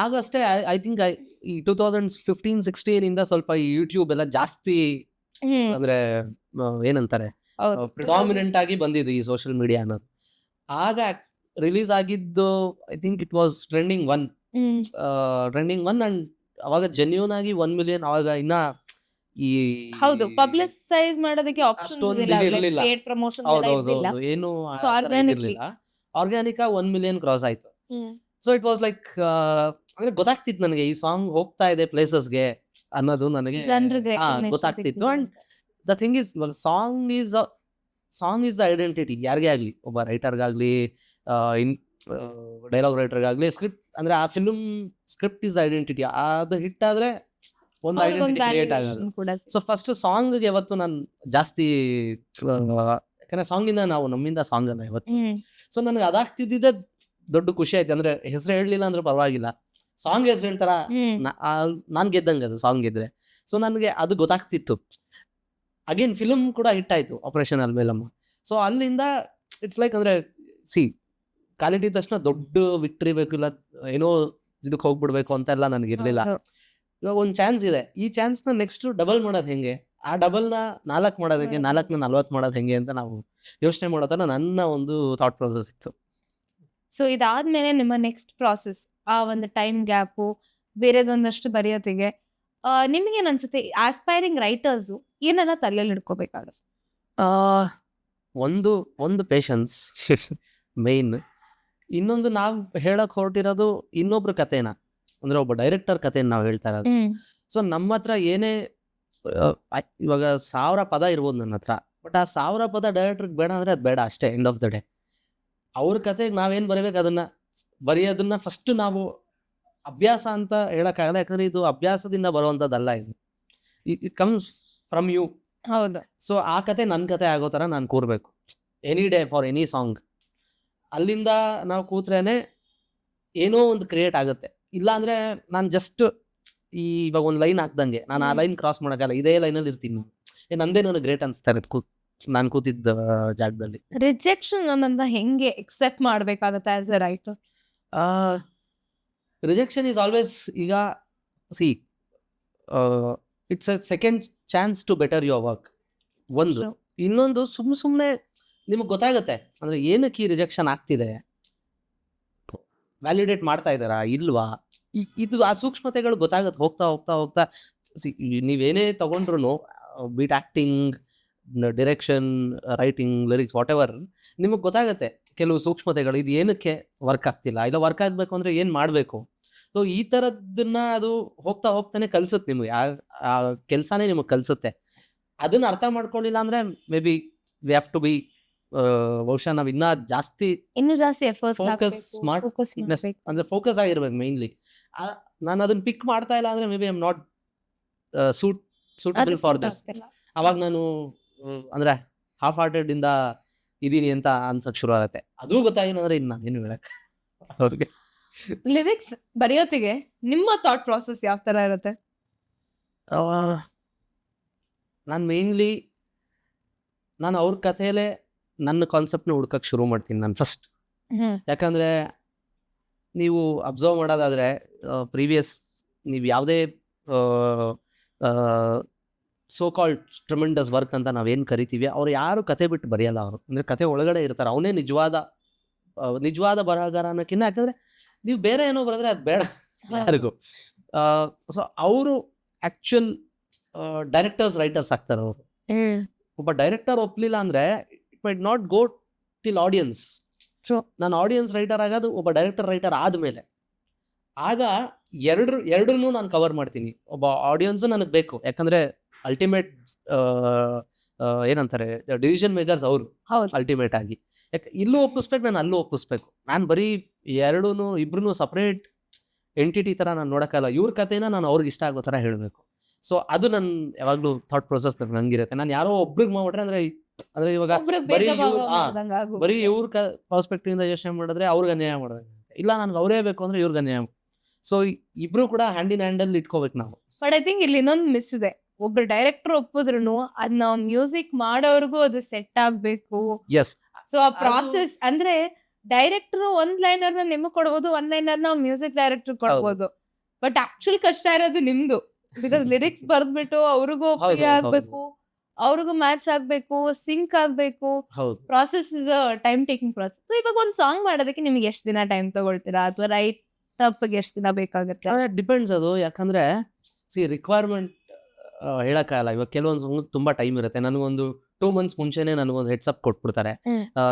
ಆಗಷ್ಟೇ ಐ ಥಿಂಕ್ ಈ 2015-16 ಇಂದ ಸ್ವಲ್ಪ ಈ ಯೂಟ್ಯೂಬ್ ಎಲ್ಲ ಜಾಸ್ತಿ ಅಂದ್ರೆ ಏನಂತಾರೆ ಪ್ರಿಡಾಮಿನೆಂಟ್ ಆಗಿ ಬಂದಿದ್ದು ಈ ಸೋಷಿಯಲ್ ಮೀಡಿಯಾ ಅನ್ನೋದು. ಆಗ ರಿಲೀಸ್ ಆಗಿದ್ದು I think it was trending one and ಅವಾಗ ಜೆನ್ಯೂನ್ ಆಗಿ 1 million ಅವಾಗ ಇನ್ನ ಈ ಹೌದು, ಪಬ್ಲಿಸೈಸ್ ಮಾಡೋದಕ್ಕೆ ಅಷ್ಟೊಂದು ಆಪ್ಷನ್ಸ್ ಇರ್ಲಿಲ್ಲ. ಪೇಡ್ ಪ್ರಮೋಷನ್ ಹೌದೌದು ಏನು So, organically. Organic 1 million cross ಆಯ್ತು. ಸೊ ಇಟ್ ವಾಸ್ ಲೈಕ್ ಅಂದ್ರೆ ಗೊತ್ತಾಗ್ತಿತ್ತು ನನಗೆ ಈ ಸಾಂಗ್ ಹೋಗ್ತಾ ಇದೆ ಪ್ಲೇಸಸ್ಗೆ ಅನ್ನೋದು ನನಗೆ ಜನರಿಗೆ ಗೊತ್ತಾಗ್ತಿತ್ತು. ಅಂಡ್ ದ ಥಿಂಗ್ ಇಸ್ ಇವಾಗ ಸಾಂಗ್ ಇಸ್ ದ ಐಡೆಂಟಿಟಿ ಯಾರಿಗೇ ಆಗ್ಲಿ, ಒಬ್ಬ ರೈಟರ್ಗಾಗ್ಲಿ ಡೈಲಾಗ್ ರೈಟರ್ಗಾಗ್ಲಿ, ಸ್ಕ್ರಿಪ್ಟ್ ಅಂದ್ರೆ ಆ ಫಿಲ್ಮ್ ಸ್ಕ್ರಿಪ್ಟ್ ಇಸ್ ಐಡೆಂಟಿಟಿ. ಅದು ಹಿಟ್ ಆದ್ರೆ ಒಂದು ಐಡೆಂಟಿಟಿ ಕ್ರಿಯೇಟ್ ಆಗೋದು. ಕೂಡ ಸೊ ಫಸ್ಟ್ ಸಾಂಗ್ಗೆ ಯಾವತ್ತು ನಾನು ಜಾಸ್ತಿ ಯಾಕಂದ್ರೆ ಸಾಂಗಿಂದ ನಾವು ನಮ್ಮಿಂದ ಸಾಂಗ್ ಅಲ್ಲ ಇವತ್ತು. ಸೊ ನನಗೆ ಅದಾಗ್ತಿದ್ದ ದೊಡ್ಡ ಖುಷಿ ಆಯ್ತು. ಅಂದ್ರೆ ಹೆಸರು ಹೇಳಲಿಲ್ಲ ಅಂದ್ರೆ ಪರವಾಗಿಲ್ಲ, ಸಾಂಗ್ ಹೆಸರು ಹೇಳ್ತಾರ ನಾನ್ ಗೆದ್ದಂಗೆ ಅದು ಸಾಂಗ್ ಗೆದ್ರೆ. ಸೊ ನನಗೆ ಅದು ಗೊತ್ತಾಗ್ತಿತ್ತು. ಅಗೇನ್ ಫಿಲ್ಮ್ ಕೂಡ ಹಿಟ್ ಆಯ್ತು, ಆಪರೇಷನ್ ಅಲ್ಮೇಲಮ್ಮ. ಸೊ ಅಲ್ಲಿಂದ ಇಟ್ಸ್ ಲೈಕ್ ಅಂದ್ರೆ ಕ್ವಾಲಿಟಿ ತಕ್ಷಣ ದೊಡ್ಡ ವಿಕ್ಟ್ರಿ ಬೇಕು, ಇಲ್ಲ ಏನೋ ಇದಕ್ಕೆ ಹೋಗ್ಬಿಡ್ಬೇಕು ಅಂತೆಲ್ಲ ನನಗಿರ್ಲಿಲ್ಲ. ಇವಾಗ ಒಂದು ಚಾನ್ಸ್ ಇದೆ, ಈ ಚಾನ್ಸ್ನ ನೆಕ್ಸ್ಟ್ ಡಬಲ್ ಮಾಡೋದು ಹೆಂಗೆ, ಆ ಡಬಲ್ನ 4 ಮಾಡೋದು ಹೆಂಗೆ, 4ನ 40 ಮಾಡೋದು ಹೆಂಗೆ ಅಂತ ನಾವು ಯೋಚನೆ ಮಾಡೋ ಥರ ನನ್ನ ಒಂದು ಥಾಟ್ ಪ್ರೊಸೆಸ್ ಇತ್ತು. ಸೊ ಇದಾದ್ಮೇಲೆ ನಿಮ್ಮ ನೆಕ್ಸ್ಟ್ ಪ್ರಾಸೆಸ್, ಆ ಒಂದು ಟೈಮ್ ಗ್ಯಾಪು, ಬೇರೆದೊಂದಷ್ಟು ಬರೆಯೋತಿಗೆ ನಿಮ್ಗೇನ್ ಅನ್ಸುತ್ತೆ ಆಸ್ಪೈರಿಂಗ್ ರೈಟರ್ಸು ಏನೆಲ್ಲ ತಲೆಯಲ್ಲಿ ಇಟ್ಕೋಬೇಕಾಗುತ್ತೆ? ಒಂದು ಪೇಷನ್ಸ್ ಮೇನ್. ಇನ್ನೊಂದು ನಾವು ಹೇಳಕ್ ಹೊರಟಿರೋದು ಇನ್ನೊಬ್ರ ಕಥೆನ, ಅಂದ್ರೆ ಒಬ್ಬ ಡೈರೆಕ್ಟರ್ ಕಥೆನ ನಾವು ಹೇಳ್ತಾ ಇರೋದು. ಸೊ ನಮ್ಮ ಹತ್ರ ಏನೇ ಇವಾಗ 1000 ಪದ ಇರ್ಬೋದು ನನ್ನ ಹತ್ರ, ಬಟ್ ಆ 1000 ಪದ ಡೈರೆಕ್ಟರ್ಗೆ ಬೇಡ ಅಂದ್ರೆ ಅದು ಬೇಡ ಅಷ್ಟೇ, ಎಂಡ್ ಆಫ್ ದ ಡೇ. ಅವ್ರ ಕತೆಗೆ ನಾವೇನು ಬರೀಬೇಕು ಅದನ್ನ ಬರೆಯೋದನ್ನ ಫಸ್ಟ್ ನಾವು ಅಭ್ಯಾಸ ಅಂತ ಹೇಳಕ್ಕಾಗಲ್ಲ, ಯಾಕಂದ್ರೆ ಇದು ಅಭ್ಯಾಸದಿಂದ ಬರುವಂಥದ್ದಲ್ಲ, ಇದು ಇಟ್ ಕಮ್ಸ್ ಫ್ರಮ್ ಯು. ಹೌದು. ಸೊ ಆ ಕತೆ ನನ್ನ ಕತೆ ಆಗೋ ಥರ ನಾನು ಕೂರ್ಬೇಕು any day for any song. ಅಲ್ಲಿಂದ ನಾವು ಕೂತ್ರೇನೆ ಏನೋ ಒಂದು ಕ್ರಿಯೇಟ್ ಆಗುತ್ತೆ. ಇಲ್ಲ ಅಂದ್ರೆ ನಾನು ಜಸ್ಟ್ ಇವಾಗ ಒಂದು ಲೈನ್ ಹಾಕ್ದಂಗೆ ನಾನು ಆ ಲೈನ್ ಕ್ರಾಸ್ ಮಾಡೋಕ್ಕಲ್ಲ, ಇದೇ ಲೈನಲ್ಲಿ ಇರ್ತೀನಿ ನಾನು. ನಂದೇ ನನಗೆ ಗ್ರೇಟ್ ಅನಿಸ್ತಾ ಇರುತ್ತೆ ನಾನು ಕೂತಿದ್ದ ಜಾಗದಲ್ಲಿ. ರಿಜೆಕ್ಷನ್ ಅನ್ನೋದನ್ನ ಹೆಂಗೆ ಎಕ್ಸೆಪ್ಟ್ ಮಾಡ್ಬೇಕಾಗತ್ತೆ as a writer? Rejection is always, ಈಗ see it's a second chance to better your work. ಒಂದು ಇನ್ನೊಂದು ಸುಮ್ಮನೆ ನಿಮಗೆ ಗೊತ್ತಾಗುತ್ತೆ ಅಂದ್ರೆ ಏನಕ್ಕೆ ಈ ರಿಜೆಕ್ಷನ್ ಆಗ್ತಿದೆ, ವ್ಯಾಲಿಡೇಟ್ ಮಾಡ್ತಾ ಇದ್ದಾರಾ ಇಲ್ವಾ, ಇದು ಆ ಸೂಕ್ಷ್ಮತೆಗಳು ಗೊತ್ತಾಗುತ್ತೆ ಹೋಗ್ತಾ ಹೋಗ್ತಾ ಹೋಗ್ತಾ. ನೀವೇನೇ ತಗೊಂಡ್ರು, beat acting, direction, writing, lyrics, whatever, ನಿಮಗೆ ಗೊತ್ತಾಗುತ್ತೆ ಕೆಲವು ಸೂಕ್ಷ್ಮತೆಗಳು, ಇದು ಏನಕ್ಕೆ ವರ್ಕ್ ಆಗ್ತಿಲ್ಲ, ಇಲ್ಲ ವರ್ಕ್ ಆಗಬೇಕು ಅಂದರೆ ಏನು ಮಾಡಬೇಕು. ಸೊ ಈ ಥರದ್ದನ್ನ ಅದು ಹೋಗ್ತಾ ಹೋಗ್ತಾನೆ ಕಲಿಸುತ್ತೆ ನಿಮಗೆ, ಆ ಕೆಲಸನೇ ನಿಮಗೆ ಕಲಿಸುತ್ತೆ. ಅದನ್ನು ಅರ್ಥ ಮಾಡ್ಕೊಳ್ಳಿಲ್ಲ ಅಂದರೆ maybe we have to be ಬಹುಶಃ ನಾವು ಇನ್ನೂ ಜಾಸ್ತಿ ಅಂದರೆ ಫೋಕಸ್ ಆಗಿರ್ಬೇಕು ಮೈನ್ಲಿ. ನಾನು ಅದನ್ನ ಪಿಕ್ ಮಾಡ್ತಾ ಇಲ್ಲ ಅಂದರೆ may be I am not suitable for this. ಅವಾಗ ನಾನು ಅಂದ್ರೆ ಹಾಫ್ ಹಾರ್ಟೆಡ್ ಇಂದ ಇದೀನಿ ಅಂತ ಅನ್ಸಕ್ ಶುರು ಆಗುತ್ತೆ. ಅದು ಗೊತ್ತಾಗಿಲ್ಲ ಅಂದ್ರೆ ಇನ್ನು ಏನು ಹೇಳಕ್ ಅವ್ರಿಗೆ. ಲಿರಿಕ್ಸ್ ಬರೆಯೋತಿಗೆ ನಿಮ್ಮ ಥಾಟ್ ಪ್ರಾಸೆಸ್ ಯಾವ ತರ ಇರುತ್ತೆ? ನಾನು ಮೇನ್ಲಿ ಅವ್ರ ಕಥೆಯಲ್ಲೇ ನನ್ನ ಕಾನ್ಸೆಪ್ಟ್ನ ಹುಡ್ಕಕ್ಕೆ ಶುರು ಮಾಡ್ತೀನಿ ನಾನು ಫಸ್ಟ್. ಯಾಕಂದರೆ ನೀವು ಅಬ್ಸರ್ವ್ ಮಾಡೋದಾದರೆ ಪ್ರೀವಿಯಸ್ ನೀವು ಯಾವುದೇ ಸೋ ಕಾಲ್ಡ್ ಟ್ರಮೆಂಡಸ್ ವರ್ಕ್ ಅಂತ ನಾವೇನು ಕರಿತೀವಿ, ಅವ್ರು ಯಾರು ಕತೆ ಬಿಟ್ಟು ಬರೆಯಲ್ಲ. ಅವರು ಅಂದರೆ ಕತೆ ಒಳಗಡೆ ಇರ್ತಾರೆ, ಅವನೇ ನಿಜವಾದ ಬರಹಗಾರ ಅನ್ನೋಕ್ಕಿಂತ. ಯಾಕಂದರೆ ನೀವು ಬೇರೆ ಏನೋ ಬರೆದ್ರೆ ಅದು ಬೇಡ ಯಾರಿಗೂ. ಸೊ ಅವರು ಆ್ಯಕ್ಚುಯಲ್ ಡೈರೆಕ್ಟರ್ಸ್ ರೈಟರ್ಸ್ ಆಗ್ತಾರೆ ಅವರು. ಒಬ್ಬ ಡೈರೆಕ್ಟರ್ ಒಪ್ಪಲಿಲ್ಲ ಅಂದರೆ it might not go till audience. ನಾನು ಆಡಿಯನ್ಸ್ ರೈಟರ್ ಆಗೋದು ಒಬ್ಬ ಡೈರೆಕ್ಟರ್ ರೈಟರ್ ಆದಮೇಲೆ. ಆಗ ಎರಡನ್ನೂ ನಾನು ಕವರ್ ಮಾಡ್ತೀನಿ. ಒಬ್ಬ ಆಡಿಯನ್ಸು ನನಗೆ ಬೇಕು, ಯಾಕಂದರೆ ಅಲ್ಟಿಮೇಟ್ ಏನಂತಾರೆ ಡಿಸಿಷನ್ ಮೇಕರ್ಸ್ ಅವರು ಅಲ್ಟಿಮೇಟ್ ಆಗಿ. ಯಾಕೆ ಇಲ್ಲೂ ಒಪ್ಪಿಸ್ಬೇಕು, ನಾನು ಅಲ್ಲೂ ಒಪ್ಪಿಸ್ಬೇಕು. ನಾನು ಬರೀ ಇಬ್ರು ಸಪ್ರೇಟ್ ಎಂಟಿಟಿ ಥರ ನಾನು ನೋಡೋಕ್ಕಲ್ಲ. ಇವ್ರ ಕಥೆನ ನಾನು ಅವ್ರಿಗೆ ಇಷ್ಟ ಆಗೋ ಥರ ಹೇಳಬೇಕು. ಸೊ ಅದು ನನ್ನ ಯಾವಾಗಲೂ ಥಾಟ್ ಪ್ರೊಸೆಸ್ ನಂಗಿರುತ್ತೆ. ನಾನು ಯಾರೋ ಒಬ್ರಿಗೆ ಮಾಡ್ಬಿಟ್ರೆ ಅಂದರೆ ಇವಾಗ ಬರೀ ಇವ್ರ ಪರ್ಸ್ಪೆಕ್ಟಿವ್ ಇಂದ ಯೋಚನೆ ಮಾಡಿದ್ರೆ ಅವ್ರಿಗೆ ಅನ್ಯಾಯ ಮಾಡೋದು. ಇಲ್ಲ ನನಗೆ ಅವರೇ ಬೇಕು ಅಂದರೆ ಇವ್ರಿಗೆ ಅನ್ಯಾಯ. ಸೊ ಇಬ್ರು ಕೂಡ ಹ್ಯಾಂಡ್ ಇನ್ ಹ್ಯಾಂಡಲ್ಲಿ ಇಟ್ಕೋಬೇಕು ನಾವು. ಬಟ್ ಐ ಥಿಂಕ್ ಇಲ್ಲಿ ಇನ್ನೊಂದು ಮಿಸ್ ಇದೆ. ಒಬ್ರು ಡೈರೆಕ್ಟರ್ ಒಪ್ಪಿದ್ರು ಅದನ್ನ ಮ್ಯೂಸಿಕ್ ಮಾಡೋರ್ಗೂ ಅದು ಸೆಟ್ ಆಗ್ಬೇಕು. ಎಸ್. ಸೊ ಆ ಪ್ರಾಸೆಸ್ ಅಂದ್ರೆ ಡೈರೆಕ್ಟರ್ ಒಂದ್ ಲೈನರ್ ನಿಮಗ್ ಕೊಡ್ಬೋದು, ಒಂದ್ ಲೈನರ್ ನಾವು ಮ್ಯೂಸಿಕ್ ಡೈರೆಕ್ಟರ್ ಕೊಡ್ಬೋದು. ಬಟ್ ಆಕ್ಚುಲಿ ಕಷ್ಟ ಇರೋದು ನಿಮ್ದು. ಬಿಕಾಸ್ ಲಿರಿಕ್ಸ್ ಬರ್ದ್ಬಿಟ್ಟು ಅವ್ರಿಗೂ ಹೌದು, ಆಗ್ಬೇಕು, ಅವ್ರಿಗೂ ಮ್ಯಾಚ್ ಆಗ್ಬೇಕು, ಸಿಂಕ್ ಆಗ್ಬೇಕು. ಹೌದು. Process is a time taking process. So ಇವಾಗ ಒಂದ್ ಸಾಂಗ್ ಮಾಡೋದಕ್ಕೆ ನಿಮ್ಗೆ ಎಷ್ಟು ದಿನ ಟೈಮ್ ತಗೊಳ್ತೀರಾ, ಅಥವಾ ರೈಟ್ ಅಪ್ಗೆ ಎಷ್ಟು ದಿನ ಬೇಕಾಗುತ್ತೆ? ಡಿಪೆಂಡ್ಸ್ ಅದು. ಯಾಕಂದ್ರೆ ರಿಕ್ವೈರ್ಮೆಂಟ್ ಹೇಳಕ್ಕಾಗಲ್ಲ. ಇವಾಗ ಕೆಲವೊಂದು ಸಾಂಗ್ ತುಂಬಾ ಟೈಮ್ ಇರುತ್ತೆ. ನನಗೊಂದು 2 months ಮುಂಚೆನೆ ನನಗೊಂದು ಹೆಡ್ಸಪ್ ಕೊಟ್ಬಿಡ್ತಾರೆ.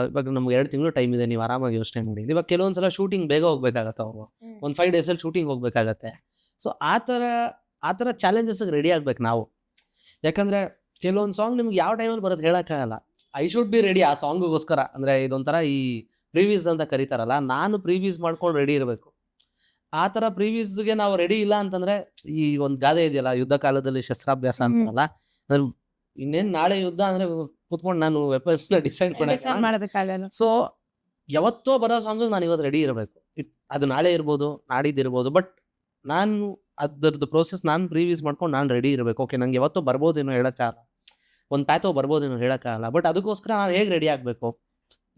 ಇವಾಗ ನಮ್ಗೆ 2 ತಿಂಗಳು ಟೈಮ್ ಇದೆ, ನೀವು ಆರಾಮಾಗಿ ಯೋಚನೆ ಮಾಡಿ. ಇವಾಗ ಕೆಲವೊಂದ್ಸಲ ಶೂಟಿಂಗ್ ಬೇಗ ಹೋಗ್ಬೇಕಾಗತ್ತೆ, ಅವ್ರು ಒಂದು 5 days ಅಲ್ಲಿ ಶೂಟಿಂಗ್ ಹೋಗ್ಬೇಕಾಗತ್ತೆ. ಸೊ ಆ ಥರ ಚಾಲೆಂಜಸ್ ರೆಡಿ ಆಗ್ಬೇಕು ನಾವು. ಯಾಕಂದ್ರೆ ಕೆಲವೊಂದು ಸಾಂಗ್ ನಿಮ್ಗೆ ಯಾವ ಟೈಮಲ್ಲಿ ಬರೋದು ಹೇಳಕ್ಕಾಗಲ್ಲ. ಐ ಶುಡ್ ಬಿ ರೆಡಿ ಆ ಸಾಂಗಿಗೋಸ್ಕರ. ಅಂದ್ರೆ ಇದೊಂಥರ ಈ ಪ್ರೀವೀಸ್ ಅಂತ ಕರೀತಾರಲ್ಲ, ನಾನು ಪ್ರೀವೀಸ್ ಮಾಡ್ಕೊಂಡು ರೆಡಿ ಇರಬೇಕು. ಆ ಥರ ಪ್ರೀವೀಸ್ಗೆ ನಾವು ರೆಡಿ ಇಲ್ಲ ಅಂತಂದ್ರೆ, ಈ ಒಂದು ಗಾದೆ ಇದೆಯಲ್ಲ, ಯುದ್ಧ ಕಾಲದಲ್ಲಿ ಶಸ್ತ್ರಾಭ್ಯಾಸ ಅಂತಾರಲ್ಲ, ಇನ್ನೇನು ನಾಳೆ ಯುದ್ಧ ಅಂದ್ರೆ ಕೂತ್ಕೊಂಡು ನಾನು ವೆಪನ್ಸ್ನ ಡಿಸೈಡ್ ಮಾಡೋದಕ್ಕಾಗಲ್ಲ. ಸೊ ಯಾವತ್ತೋ ಬರೋ ಸಾಂಗ್ ನಾನು ಇವತ್ತು ರೆಡಿ ಇರಬೇಕು. ಅದು ನಾಳೆ ಇರ್ಬೋದು, ನಾಡಿದ್ದು ಇರ್ಬೋದು, ಬಟ್ ನಾನು ಅದರದ್ದು ಪ್ರೋಸೆಸ್ ನಾನು ಪ್ರೀವೀಸ್ ಮಾಡ್ಕೊಂಡು ನಾನು ರೆಡಿ ಇರಬೇಕು. ಓಕೆ, ನಂಗೆ ಯಾವತ್ತೋ ಬರ್ಬೋದೇನೋ ಹೇಳೋಕ್ಕಾಗಲ್ಲ, ಒಂದು ಪ್ಯಾಥೋ ಬರ್ಬೋದೇನೋ ಹೇಳೋಕ್ಕಾಗಲ್ಲ, ಬಟ್ ಅದಕ್ಕೋಸ್ಕರ ನಾನು ಹೇಗೆ ರೆಡಿ ಆಗಬೇಕು,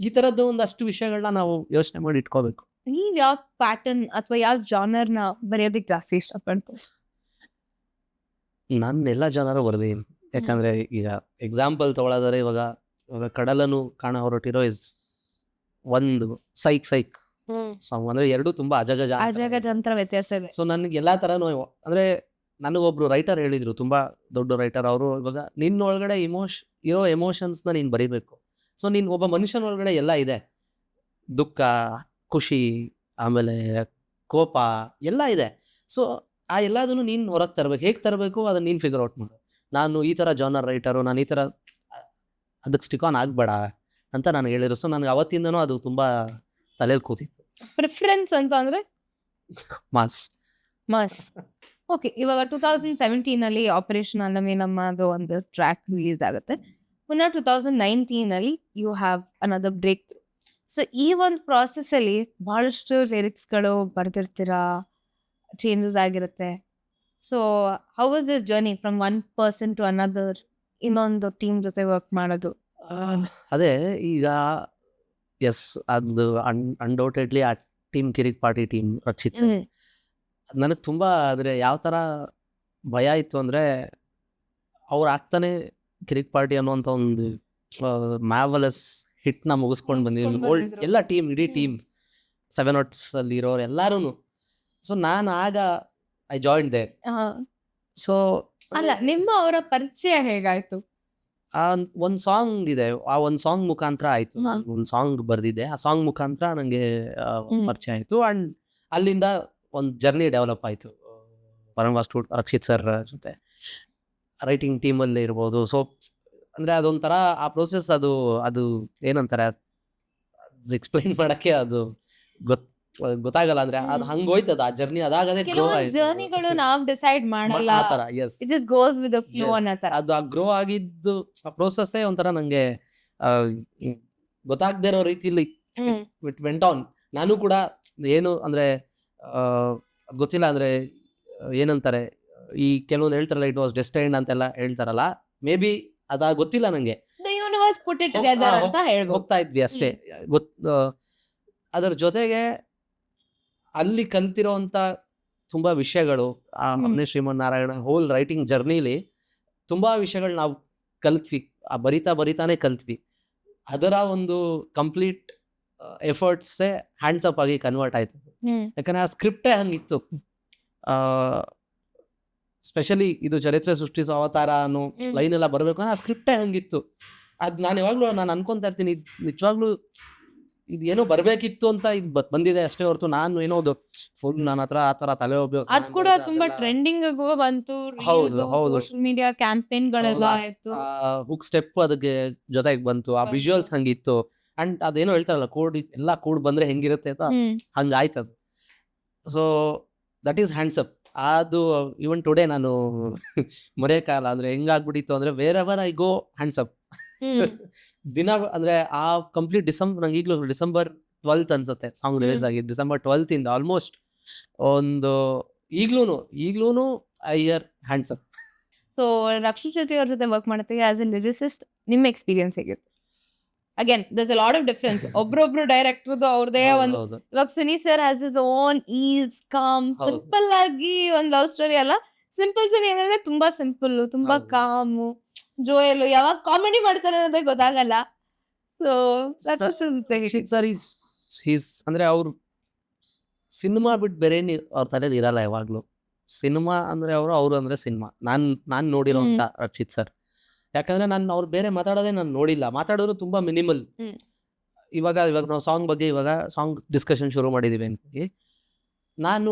ಈ ಥರದ್ದು ಒಂದಷ್ಟು ವಿಷಯಗಳನ್ನ ನಾವು ಯೋಚನೆ ಮಾಡಿ ಇಟ್ಕೋಬೇಕು. ನೀವ್ ಯಾವ ಪ್ಯಾಟರ್ನ್ ಅಥವಾ ಯಾವ ಜಾನರ್ನ ಬರೆಯೋದಕ್ಕೆ ಜಾಸ್ತಿ ಇಷ್ಟಪಡ್ತೀವಿ? ನಾನು ಎಲ್ಲ ಜನರು ಬರ್ದೀನಿ. ಯಾಕಂದ್ರೆ ಈಗ ಎಕ್ಸಾಂಪಲ್ ತಗೊಳ್ಳೋದಾದ್ರೆ, ಇವಾಗ ಕಡಲನ್ನು ಕಾಣ ಹೊರಟಿರೋ ಇಸ್ ಒಂದು ಸೈಕ್ ಸಾಂಗ್. ಅಂದ್ರೆ ಎರಡು ತುಂಬಾ ಅಜಗಜಾಂತರ ವ್ಯತ್ಯಾಸ ಇದೆ. ಸೊ ನನಗೆ ಎಲ್ಲಾ ತರನು, ಅಂದ್ರೆ ನನಗೊಬ್ರು ರೈಟರ್ ಹೇಳಿದ್ರು, ತುಂಬಾ ದೊಡ್ಡ ರೈಟರ್ ಅವರು, ಇವಾಗ ನಿನ್ನೊಳಗಡೆ ಇರೋ ಎಮೋಷನ್ಸ್ನ ನೀನು ಬರೀಬೇಕು. ಸೊ ನೀನು ಒಬ್ಬ ಮನುಷ್ಯನ ಒಳಗಡೆ ಎಲ್ಲ ಇದೆ, ದುಃಖ, ಖುಷಿ, ಆಮೇಲೆ ಕೋಪ ಎಲ್ಲ ಇದೆ. ಸೊ ಆ ಎಲ್ಲದನ್ನು ನೀನು ಹೊರಗೆ ತರಬೇಕು. ಹೇಗೆ ತರಬೇಕು ಅದನ್ನ ನೀನು ಫಿಗರ್ ಔಟ್ ಮಾಡು. ನಾನು ಈ ಥರ ಜಾನರ್ ರೈಟರು, ನಾನು ಈ ಥರ ಅದಕ್ಕೆ ಸ್ಟಿಕ್ ಆನ್ ಆಗಬೇಡ ಅಂತ ನಾನು ಹೇಳಿದ್ರು. ಸೊ ನನಗೆ ಅವತ್ತಿಂದನೂ ಅದು ತುಂಬ ತಲೆಯಲ್ಲಿ ಕೂತಿತ್ತು. ಪ್ರಿಫರೆನ್ಸ್ ಅಂತ ಅಂದರೆ ಮಾಸ್. ಓಕೆ, ಇವಾಗ 2017 ಆಪರೇಷನ್ ಅನ್ನಮೇ ನಮ್ಮದು ಒಂದು ಟ್ರ್ಯಾಕ್ ರಿಲೀಸ್ ಆಗುತ್ತೆ. ಪುನಃ 2019 you have another breakthrough. So ಈ ಒಂದು ಪ್ರಾಸೆಸ್ಸಲ್ಲಿ ಭಾಳಷ್ಟು ಲಿರಿಕ್ಸ್ಗಳು ಬರ್ದಿರ್ತೀರಾ, ಚೇಂಜಸ್ ಆಗಿರುತ್ತೆ. So how was this journey from one person to another, ಇನ್ನೊಂದು ಟೀಮ್ ಜೊತೆ ವರ್ಕ್ ಮಾಡೋದು? ಅದೇ ಈಗ ಎಸ್, ಅದು ಅನ್ಡೌಟೆಡ್ಲಿ ಆ team Kirik Party team Rakshit sir. ನನಗೆ ತುಂಬ ಅಂದರೆ ಯಾವ ಥರ ಭಯ ಇತ್ತು ಅಂದರೆ, ಅವ್ರು ಆಗ್ತಾನೆ ಕಿರಿಕ್ ಪಾರ್ಟಿ ಅನ್ನುವಂಥ ಒಂದು ಮ್ಯಾವಲಸ್ ಹಿಟ್ನ ಮುಗಿಸ್ಕೊಂಡು ಬಂದಿದ್ದು ಎಲ್ಲ ಟೀಮ್, ಇಡೀ ಟೀಮ್ 7 Oats ಅಲ್ಲಿ ಇರೋರು ಎಲ್ಲರೂ. ಸೊ ನಾನು ಆಗ ಐ ಜಾಯಿನ್ ದೇರ್. ಸೊ ಅಲ್ಲ, ನಿಮ್ಮ ಅವರ ಪರಿಚಯ ಹೇಗಾಯ್ತು? ಒಂದು ಸಾಂಗ್ ಇದೆ, ಆ ಒಂದು ಸಾಂಗ್ ಮುಖಾಂತರ ಆಯಿತು. ಒಂದು ಸಾಂಗ್ ಬರೆದಿದ್ದೆ, ಆ ಸಾಂಗ್ ಮುಖಾಂತರ ನನಗೆ ಪರಿಚಯ ಆಯಿತು. ಆ್ಯಂಡ್ ಅಲ್ಲಿಂದ ಒಂದು ಜರ್ನಿ ಡೆವಲಪ್ ಆಯಿತು ಪರಮವಾಸ್ತು ರಕ್ಷಿತ್ ಸರ್ ಜೊತೆ ರೈಟಿಂಗ್ ಟೀಮಲ್ಲಿ ಇರ್ಬೋದು. ಸೊ ಅಂದರೆ ಅದೊಂಥರ ಆ ಪ್ರೋಸೆಸ್, ಅದು ಏನಂತಾರೆ, ಅದು ಎಕ್ಸ್ಪ್ಲೈನ್ ಮಾಡೋಕ್ಕೆ ಅದು ಗೊತ್ತಾಗಲ್ಲ. ಅಂದ್ರೆ ಅದು ಹಂಗೋಯ್ತದ ಆ ಜರ್ನಿ, ಅದಾಗದೆ ಜರ್ನಿಗಳು ನಾವು ಡಿಸೈಡ್ ಮಾಡಲ್ಲ, ಆ ಥರ. Yes, it just goes with the flow ಅನ್ನೋ ತರ. ಅದು ಗ್ರೋ ಆಗಿದ್ದು ಆ ಪ್ರೋಸೆಸ್ಸೇ ಒಂಥರ ನಂಗೆ ಗೊತ್ತಾಗದೇ ಇರೋ ರೀತಿಲಿ ಇಟ್ ವೆಂಟ್ ಆನ್. ನಾನು ಕೂಡ ಏನು ಅಂದ್ರೆ ಗೊತ್ತಿಲ್ಲ, ಅಂದ್ರೆ ಏನಂತಾರೆ, ಈ ಕೆಲವೊಂದು ಹೇಳ್ತಾರಲ್ಲ, ಇಟ್ ವಾಸ್ ಡೆಸ್ಟೈನ್ಡ್ ಅಂತೆಲ್ಲ ಹೇಳ್ತಾರಲ್ಲ, ಮೇ ಬಿ ಅದ ಗೊತ್ತಿಲ್ಲ ನಂಗೆ. ಯೂನಿವರ್ಸ್ ಪುಟ್ ಇಟ್ ಟುಗೆದರ್ ಅಂತ ಹೇಳ್ಬೋದು. ಹೋಗ್ತಾ ಇದ್ವಿ ಅಷ್ಟೇ. ಅದರ ಜೊತೆಗೆ ಅಲ್ಲಿ ಕಲ್ತಿರೋಂಥ ತುಂಬ ವಿಷಯಗಳು, ಆ ಅಮ್ನೆ ಶ್ರೀಮನ್ನಾರಾಯಣ ಹೋಲ್ ರೈಟಿಂಗ್ ಜರ್ನಿಲಿ ತುಂಬ ವಿಷಯಗಳು ನಾವು ಕಲ್ತ್ವಿ. ಆ ಬರಿತಾನೆ ಕಲ್ತ್ವಿ. ಅದರ ಒಂದು ಕಂಪ್ಲೀಟ್ ಎಫರ್ಟ್ಸೇ ಹ್ಯಾಂಡ್ಸ್ ಅಪ್ ಆಗಿ ಕನ್ವರ್ಟ್ ಆಯ್ತು. ಯಾಕಂದ್ರೆ ಆ ಸ್ಕ್ರಿಪ್ಟೇ ಹಂಗಿತ್ತು. ಸ್ಪೆಷಲಿ ಇದು ಚರಿತ್ರೆ ಸೃಷ್ಟಿಸೋ ಅವತಾರ ಅನ್ನೋ ಲೈನ್ ಎಲ್ಲ ಬರಬೇಕು ಅಂದ್ರೆ ಆ ಸ್ಕ್ರಿಪ್ಟೇ ಹಂಗಿತ್ತು. ಅದು ನಾನು ಯಾವಾಗಲೂ ಅನ್ಕೊಂತಾ ಇರ್ತೀನಿ, ನಿಜವಾಗ್ಲೂ ಇದು ಏನೋ ಬರಬೇಕಿತ್ತು ಅಂತ ಇದು ಬಂದಿದೆ ಅಷ್ಟೇ ಹೊರತು ನಾನು ಏನೋದು ಫುಲ್ ನನ್ನ ಹತ್ರ ಆ ಥರ ತಲೆ ಹೋಗ್ಬೇಕು. ಅದು ಕೂಡ ತುಂಬಾ ಟ್ರೆಂಡಿಂಗ್ ಬಂತು. ಸೋಶಿಯಲ್ ಮೀಡಿಯಾ ಕ್ಯಾಂಪೇನ್ ಗಳೆಲ್ಲ ಆಯ್ತು, ಹುಕ್ ಸ್ಟೆಪ್ ಅದಕ್ಕೆ ಜೊತೆಗೆ ಬಂತು, ಆ ವಿಜುವಲ್ಸ್ ಹಂಗಿತ್ತು. ಅಂಡ್ ಅದೇನೋ ಹೇಳ್ತಾರಲ್ಲ, ಎಲ್ಲ ಕೂಡ್ ಬಂದ್ರೆ ಹೆಂಗಿರುತ್ತೆ ಅಂತ, ಹಂಗಾಯ್ತದು. So that is hands up. ಅದು ಇವನ್ ಟುಡೇ ನಾನು ಮರೆಯಕ್ಕಾಗಲ್ಲ. ಅಂದ್ರೆ ಹೆಂಗಾಗ್ಬಿಟ್ಟಿತ್ತು ಅಂದ್ರೆ, wherever I go hands up. ದಿನ ಅಂದ್ರೆ ಆ ಕಂಪ್ಲೀಟ್ ನಂಗೆ ಈಗಲೂ December 12th ಅನ್ಸುತ್ತೆ ಸಾಂಗ್ ರಿಲೀಸ್ ಆಗಿದ್ದು. December 12th ಇಂದ ಆಲ್ಮೋಸ್ಟ್ ಒಂದು ಈಗ್ಲೂನು I hear hands up. So Rakshit Shetty ಅವ್ರ ಜೊತೆ ವರ್ಕ್ ಮಾಡ್ತೀವಿ ಆಸ್ ಎ ಲಿರಿಸಿಸ್ಟ್, ನಿಮ್ಮ ಎಕ್ಸ್ಪೀರಿಯನ್ಸ್ ಹೇಗಿತ್ತು? Again there's a lot of difference. ಒಬ್ರೊಬ್ರು ಡೈರೆಕ್ಟರ್ದು ಅವ್ರದೇ ಒಂದು, ಹೌದು ಇವಾಗ Suni sir has his own is calm, ಹೌದು ಸಿಂಪಲ್ ಆಗಿ ಒಂದು ಲವ್ ಸ್ಟೋರಿ ಅಲ್ಲ. ಸಿಂಪಲ್ ಸುನಿ ಅಂದ್ರೆ ತುಂಬಾ ಸಿಂಪಲ್, ತುಂಬಾ ಹೌದು ಕಾಮು, ಜೋಯಲ್, ಯಾವಾಗ ಕಾಮಿಡಿ ಮಾಡ್ತಾರೆ ಅನ್ನೋದೇ ಗೊತ್ತಾಗಲ್ಲ. ಸೊ ರಕ್ಷಿತ್ ಸರ್ ಈಸ್ ಅಂದ್ರೆ ಅವ್ರು ಸಿನಿಮಾ ಬಿಟ್ಟು ಬೇರೆ ಅವ್ರ ತಲೆಯಲ್ಲಿ ಇರಲ್ಲ ಯಾವಾಗ್ಲೂ. ಸಿನಿಮಾ ಅಂದ್ರೆ ಅವರು ಅಂದ್ರೆ ಸಿನಿಮಾ. ನಾನ್ ನೋಡಿರೋಂಥ ರಕ್ಷಿತ್ ಸರ್. ಯಾಕಂದ್ರೆ ನಾನು ಅವ್ರು ಬೇರೆ ಮಾತಾಡೋದೇ ನಾನು ನೋಡಿಲ್ಲ. ಮಾತಾಡೋರು ತುಂಬಾ ಮಿನಿಮಲ್. ಇವಾಗ ನಾವು ಸಾಂಗ್ ಬಗ್ಗೆ ಸಾಂಗ್ ಡಿಸ್ಕಷನ್ ಶುರು ಮಾಡಿದೀವಿ ಅನ್ಕಿ, ನಾನು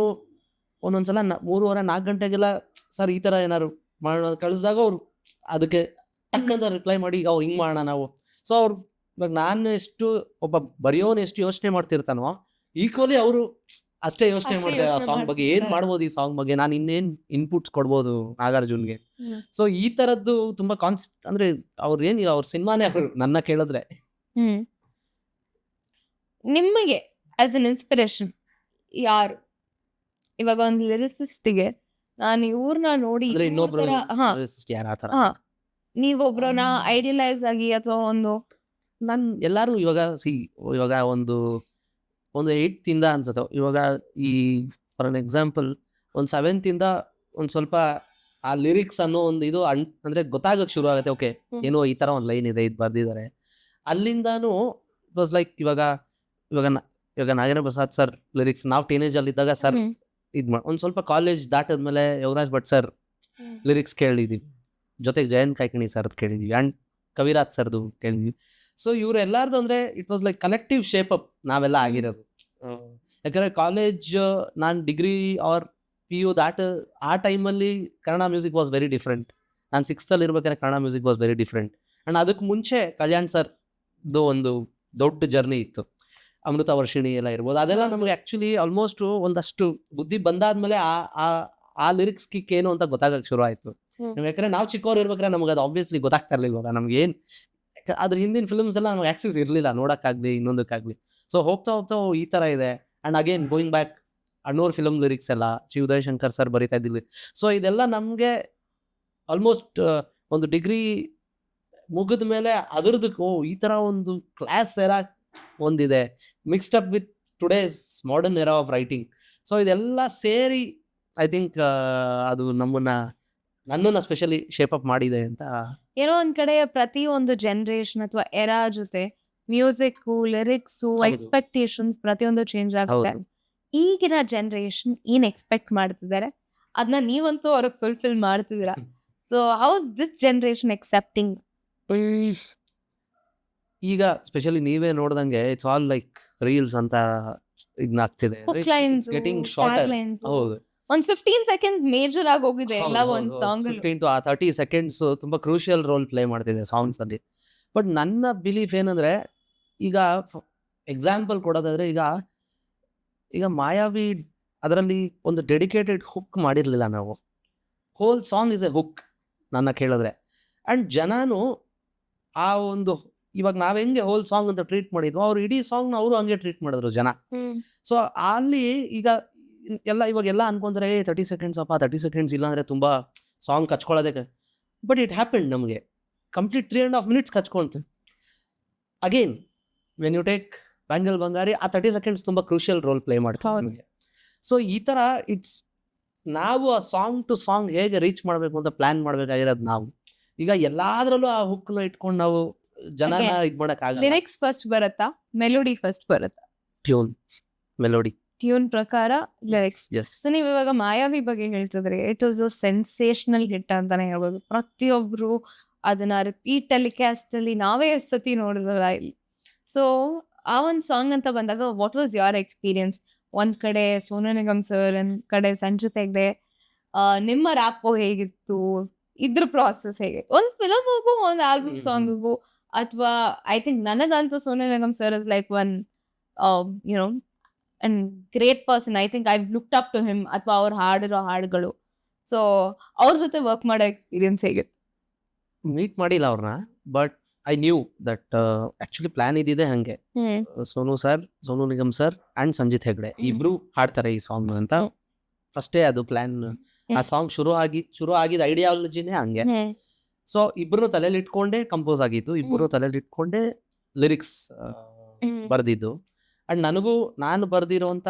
ಒಂದೊಂದ್ಸಲ 3:30-4 ಗಂಟೆಗೆಲ್ಲ ಸರ್ ಈ ತರ ಏನಾದ್ರು ಮಾಡೋದು ಕಳಿಸಿದಾಗ ಅವ್ರು ಅದಕ್ಕೆ ಟಕ್ಕಂತ ರಿಪ್ಲೈ ಮಾಡಿ ಹಿಂಗ್ ಮಾಡೋಣ ನಾವು. ಸೊ ಅವ್ರು ಇವಾಗ ನಾನು ಎಷ್ಟು ಒಬ್ಬ ಬರೆಯೋನು ಎಷ್ಟು ಯೋಚನೆ ಮಾಡ್ತಿರ್ತಾನೋ, ಈಕ್ವಲಿ ಅವರು ಅಷ್ಟೇ ಯೋಚನೆ ಅಷ್ಟೇ ಮಾಡ್ತಾರೆ ಆ ಯೋಚ್ನೆ ಸಾಂಗ್ ಬಗ್ಗೆ. ಏನ್ ಮಾಡ್ತಿರ್ತಾರೆ. ಮಾಡ್ಬೋದು ಈ ಸಾಂಗ್ ಬಗ್ಗೆ, ನಾನು ಇನ್ನೇನ್ ಇನ್ಪುಟ್ಸ್ ಕೊಡ್ಬೋದು ನಾಗಾರ್ಜುನ್ಗೆ. ಸೊ ಈ ತರದ್ದು ತುಂಬಾ ಅಂದ್ರೆ ಅವ್ರು ಏನಿಲ್ಲ, ಅವ್ರ ಸಿನಿಮಾನೇ ಅವರು ನನ್ನ ಕೇಳಿದ್ರೆ. ನಿಮಗೆ ಆಸ್ ಅನ್ ಇನ್ಸ್ಪಿರೇಷನ್ ಯಾರು? ಇವಾಗ ಒಂದು ಲಿರಿಸಿಸ್ಟ್ಗೆ ನಾನು ಇವ್ರನ್ನ ನೋಡಿ ಅಂದ್ರೆ ಇನ್ನೊಬ್ರು ಹಾ ಯಾರು ಆ ತರ ಹಾ ನೀವೊಬ್ರನ್ನ ಐಡಿಯಲೈಸ್ ಆಗಿ ಅಥವಾ ಒಂದು ನಾನು ಎಲ್ಲಾರು ಇವಾಗ ಒಂದು 8th ಇಂದ ಅನ್ಸುತ್ತೆ. ಇವಾಗ ಈ ಫಾರ್ ಅನ್ ಎಕ್ಸಾಂಪಲ್ ಒಂದು 7th ಇಂದ ಒಂದು ಸ್ವಲ್ಪ ಆ ಲಿರಿಕ್ಸ್ ಅನ್ನೋ ಒಂದು ಇದು ಅಂದ್ರೆ ಗೊತ್ತಾಗಕ್ಕೆ ಶುರು ಆಗುತ್ತೆ. ಓಕೆ, ಏನೋ ಈ ತರ ಒಂದು ಲೈನ್ ಇದೆ, ಇದು ಬರ್ದಿದ್ದಾರೆ. ಅಲ್ಲಿಂದಾನು ಇಟ್ ವಾಸ್ ಲೈಕ್ ಇವಾಗ ನಾಗೇಂದ್ರ ಪ್ರಸಾದ್ ಸರ್ ಲಿರಿಕ್ಸ್ ನಾವು ಟೀನೇಜ್ ಅಲ್ಲಿ ಇದ್ದಾಗ ಸರ್ ಒಂದು ಸ್ವಲ್ಪ ಕಾಲೇಜ್ ದಾಟದ್ಮೇಲೆ ಯೋಗರಾಜ್ ಭಟ್ ಸರ್ ಲಿರಿಕ್ಸ್ ಕೇಳಿದೀವಿ, ಜೊತೆಗೆ ಜಯಂತ್ ಕಾಯ್ಕಿಣಿ ಸರ್ದು ಕೇಳಿದೀವಿ, ಅಂಡ್ ಕವಿರಾಜ್ ಸರ್ದು ಕೇಳಿದ್ವಿ. ಸೊ ಇವರೆಲ್ಲಾರ್ದು ಅಂದ್ರೆ it was like collective shape up ನಾವೆಲ್ಲ ಆಗಿರೋದು. ಯಾಕಂದ್ರೆ ಕಾಲೇಜ್ ನಾನು ಡಿಗ್ರಿ ಆರ್ PU ಆ ಟೈಮಲ್ಲಿ Kannada music was very different. ನಾನು 6th ಅಲ್ಲಿ ಇರ್ಬೇಕಾದ್ರೆ Kannada music was very different. And ಅದಕ್ಕೆ ಮುಂಚೆ ಕಲ್ಯಾಣ್ ಸರ್ದು ಒಂದು ದೊಡ್ಡ ಜರ್ನಿ ಇತ್ತು. ಅಮೃತ ವರ್ಷಿಣಿ ಎಲ್ಲ ಇರ್ಬೋದು, ಅದೆಲ್ಲ ನಮಗೆ ಆಕ್ಚುಲಿ ಆಲ್ಮೋಸ್ಟ್ ಒಂದಷ್ಟು ಬುದ್ಧಿ ಬಂದಾದ್ಮೇಲೆ ಆ ಲಿರಿಕ್ಸ್ ಕಿಕ್ ಏನು ಅಂತ ಗೊತ್ತಾಗಕ್ಕೆ ಶುರು ಆಯ್ತು. ಯಾಕಂದ್ರೆ ನಾವು ಚಿಕ್ಕವ್ರು ಇರ್ಬೇಕಾದ್ರೆ ನಮ್ಗೆ ಅದು ಆಬ್ವಿಯಸ್ಲಿ ಗೊತ್ತಾಗ್ತಾ ಇರ್ಲಿಲ್ವಾಗ ನಮ್ಗೆ ಏನ್ ಅದ್ರ ಹಿಂದಿನ ಫಿಲ್ಮ್ಸ್ ಎಲ್ಲ ನಮ್ಗೆ ಆಕ್ಸೆಸ್ ಇರಲಿಲ್ಲ ನೋಡೋಕ್ಕಾಗ್ಲಿ ಇನ್ನೊಂದಕ್ಕಾಗ್ಲಿ. ಸೊ ಹೋಗ್ತಾ ಈ ತರ ಇದೆ. ಅಂಡ್ ಅಗೇನ್ ಗೋಯಿಂಗ್ ಬ್ಯಾಕ್ ಅಣ್ಣೋರ್ ಫಿಲಮ್ ಲಿರಿಕ್ಸ್ ಎಲ್ಲ ಉದಯ್ ಶಂಕರ್ ಸರ್ ಬರೀತಾ ಇದ್ದಿಲ್ಲ. ಸೊ ಇದೆಲ್ಲ ನಮಗೆ ಆಲ್ಮೋಸ್ಟ್ ಒಂದು ಡಿಗ್ರಿ ಮುಗಿದ ಮೇಲೆ ಅದ್ರದ್ದು ಈ ತರ ಒಂದು ಕ್ಲಾಸ್ ಎರಾ ಒಂದಿದೆ mixed up with today's modern era of writing. So ಇದೆಲ್ಲ ಸೇರಿ ಐ ಥಿಂಕ್ ಅದು ನನ್ನನ್ನ ಸ್ಪೆಷಲಿ ಶೇಪ್ ಅಪ್ ಮಾಡಿದೆ ಅಂತ. ಏನೋ ಒಂದ್ ಕಡೆ ಪ್ರತಿ ಒಂದು ಜನರೇಷನ್ ಅಥವಾ ಎರಾ ಜೊತೆ ಮ್ಯೂಸಿಕ್, ಲಿರಿಕ್ಸ್, ಎಕ್ಸ್ಪೆಕ್ಟೇಷನ್ಸ್ ಪ್ರತಿಯೊಂದು ಚೇಂಜ್ ಆಗುತ್ತೆ. ಈಗಿನ ಜನರೇಷನ್ ಏನ್ ಎಕ್ಸ್ಪೆಕ್ಟ್ ಮಾಡ್ತಿದ್ದಾರೆ ಅದನ್ನ ನೀವಂತೂ ಅವ್ರಿಗೆ ಫುಲ್ಫಿಲ್ ಮಾಡ್ತಿದ್ದೀರಾ. So how is this generation accepting? ಈಗ ಸ್ಪೆಷಲಿ ನೀವೇ ನೋಡ್ದಂಗೆ ಇಟ್ಸ್ ಆಲ್ ಲೈಕ್ ರೀಲ್ಸ್ ಅಂತ ಇದ್ನಾಗ್ತಿದೆ. Getting shorter. ಹೌದು, ಒಂದ್ 15 seconds ಮೇಜರ್ ಆಗಿ ಹೋಗಿದೆ ಎಲ್ಲ ಒಂದ್ ಸಾಂಗ್. 15 to 30 seconds ತುಂಬಾ ಕ್ರೂಷಿಯಲ್ ರೋಲ್ ಪ್ಲೇ ಮಾಡ್ತಿದೆ ಸಾಂಗ್ಸ್ ಅಲ್ಲಿ. ಬಟ್ ನನ್ನ ಬಿಲೀಫ್ ಏನಂದ್ರೆ, ಈಗ ಎಕ್ಸಾಂಪಲ್ ಕೊಡೋದಾದ್ರೆ, ಈಗ ಮಾಯಾವಿ ಅದರಲ್ಲಿ ಒಂದು ಡೆಡಿಕೇಟೆಡ್ ಹುಕ್ ಮಾಡಿರ್ಲಿಲ್ಲ ನಾವು. Whole song is a hook ನನ್ನ ಕೇಳಿದ್ರೆ. ಅಂಡ್ ಜನನು ಆ ಒಂದು ಇವಾಗ ನಾವ್ ಹೆಂಗೆ ಹೋಲ್ ಸಾಂಗ್ ಅಂತ ಟ್ರೀಟ್ ಮಾಡಿದ್ವು, ಅವ್ರು ಇಡೀ ಸಾಂಗ್ ಅವರು ಹಂಗೆ ಟ್ರೀಟ್ ಮಾಡಿದ್ರು ಜನ. ಸೊ ಅಲ್ಲಿ ಈಗ ಇವಾಗೆಲ್ಲ ಅನ್ಕೊಂತಾರೆ 30 seconds ಅಪ್ಪ, 30 seconds ಇಲ್ಲ ಅಂದ್ರೆ ತುಂಬಾ ಸಾಂಗ್ ಕಚ್ಕೊಳ್ಳೋದಕ್ಕೆ. ಬಟ್ ಇಟ್ ಹ್ಯಾಪನ್ ನಮಗೆ ಕಂಪ್ಲೀಟ್ 3.5 minutes ಕಚ್ಕೊಂತ. Again when you take bangle Bangari, ಆ 30 seconds ತುಂಬಾ ಕ್ರೂಷಿಯಲ್ ರೋಲ್ ಪ್ಲೇ ಮಾಡ್ತಾರೆ ನಮಗೆ. ಸೊ ಈ ತರ ನಾವು ಆ ಸಾಂಗ್ ಟು ಸಾಂಗ್ ಹೇಗೆ ರೀಚ್ ಮಾಡಬೇಕು ಅಂತ ಪ್ಲಾನ್ ಮಾಡ್ಬೇಕಾಗಿರೋದು ನಾವು. ಈಗ ಎಲ್ಲಾದ್ರಲ್ಲೂ ಆ ಹುಕ್ ನ ಇಟ್ಕೊಂಡು ನಾವು ಜನನ ಇದ್ ಮಾಡಕ್ ಆಗಲ್ಲ. ಲಿರಿಕ್ಸ್ ಫಸ್ಟ್ ಬರುತ್ತಾ, ಮೆಲೋಡಿ ಫಸ್ಟ್ ಬರುತ್ತಾ? ಮೆಲೋಡಿ ಟ್ಯೂನ್ ಪ್ರಕಾರ ಲಿರಿಕ್ಸ್. ಎಸ್. ಸೊ ನೀವು ಇವಾಗ ಮಾಯಾವಿ ಬಗ್ಗೆ ಹೇಳ್ತಿದ್ರೆ, it was a sensational hit ಅಂತಾನೆ ಹೇಳ್ಬೋದು. ಪ್ರತಿಯೊಬ್ರು ಅದನ್ನ ರಿಪೀಟ್ ಟೆಲಿಕಾಸ್ಟ್ ಅಲ್ಲಿ ನಾವೇ ಎಷ್ಟು ಸತಿ ನೋಡಿರಲ್ಲ ಇಲ್ಲಿ. ಸೊ ಆ ಒಂದು ಸಾಂಗ್ ಅಂತ ಬಂದಾಗ ವಾಟ್ ವಾಸ್ ಯುವರ್ ಎಕ್ಸ್ಪೀರಿಯನ್ಸ್? ಒಂದ್ ಕಡೆ ಸೋನು ನಿಗಮ್ ಸರ್, ಒಂದ್ ಕಡೆ ಸಂಜಿತ್ ಹೆಗ್ಡೆ, ನಿಮ್ಮ ರ್ಯಾಪೋ ಹೇಗಿತ್ತು, ಇದ್ರ ಪ್ರಾಸೆಸ್ ಹೇಗೆ? ಒಂದ್ ಫಿಲಮ್ಗೂ ಒಂದ್ ಆಲ್ಬಮ್ ಸಾಂಗಿಗೂ, ಅಥವಾ ಐ ಥಿಂಕ್ ನನಗಂತೂ Sonu Nigam sir is like one you know and great person. I think I looked up to him, ಅಥವಾ ಅವ್ರು ಹಾಡಿರೋ ಹಾಡುಗಳು. ಸೊ ಅವ್ರ ಜೊತೆ ವರ್ಕ್ ಮಾಡೋ ಎಕ್ಸ್ಪೀರಿಯನ್ಸ್ ಹೇಗಿತ್ತು? ಮೀಟ್ ಮಾಡಿಲ್ಲ ಅವ್ರನ್ನ, but I knew that actually plan ಇದ್ದಿದೆ ಹಂಗೆ. ಸೋನು ನಿಗಮ್ ಸರ್ ಅಂಡ್ ಸಂಜಿತ್ ಹೆಗ್ಡೆ ಇಬ್ರು ಹಾಡ್ತಾರೆ ಈ ಸಾಂಗ್ ಅಂತ ಫಸ್ಟೇ ಅದು ಪ್ಲಾನ್. ಆ ಸಾಂಗ್ ಶುರು ಆಗಿದ ಐಡಿಯಾಲಜಿನೇ ಹಂಗೆ. ಸೊ ಇಬ್ರು ತಲೆಯಲ್ಲಿ ಇಟ್ಕೊಂಡೇ ಕಂಪೋಸ್ ಆಗಿತ್ತು, ಇಬ್ರು ತಲೆಯಲ್ಲಿ ಇಟ್ಕೊಂಡೇ ಲಿರಿಕ್ಸ್ ಬರೆದಿದ್ದು. ಅಂಡ್ ನಾನು ಬರ್ದಿರೋಂಥ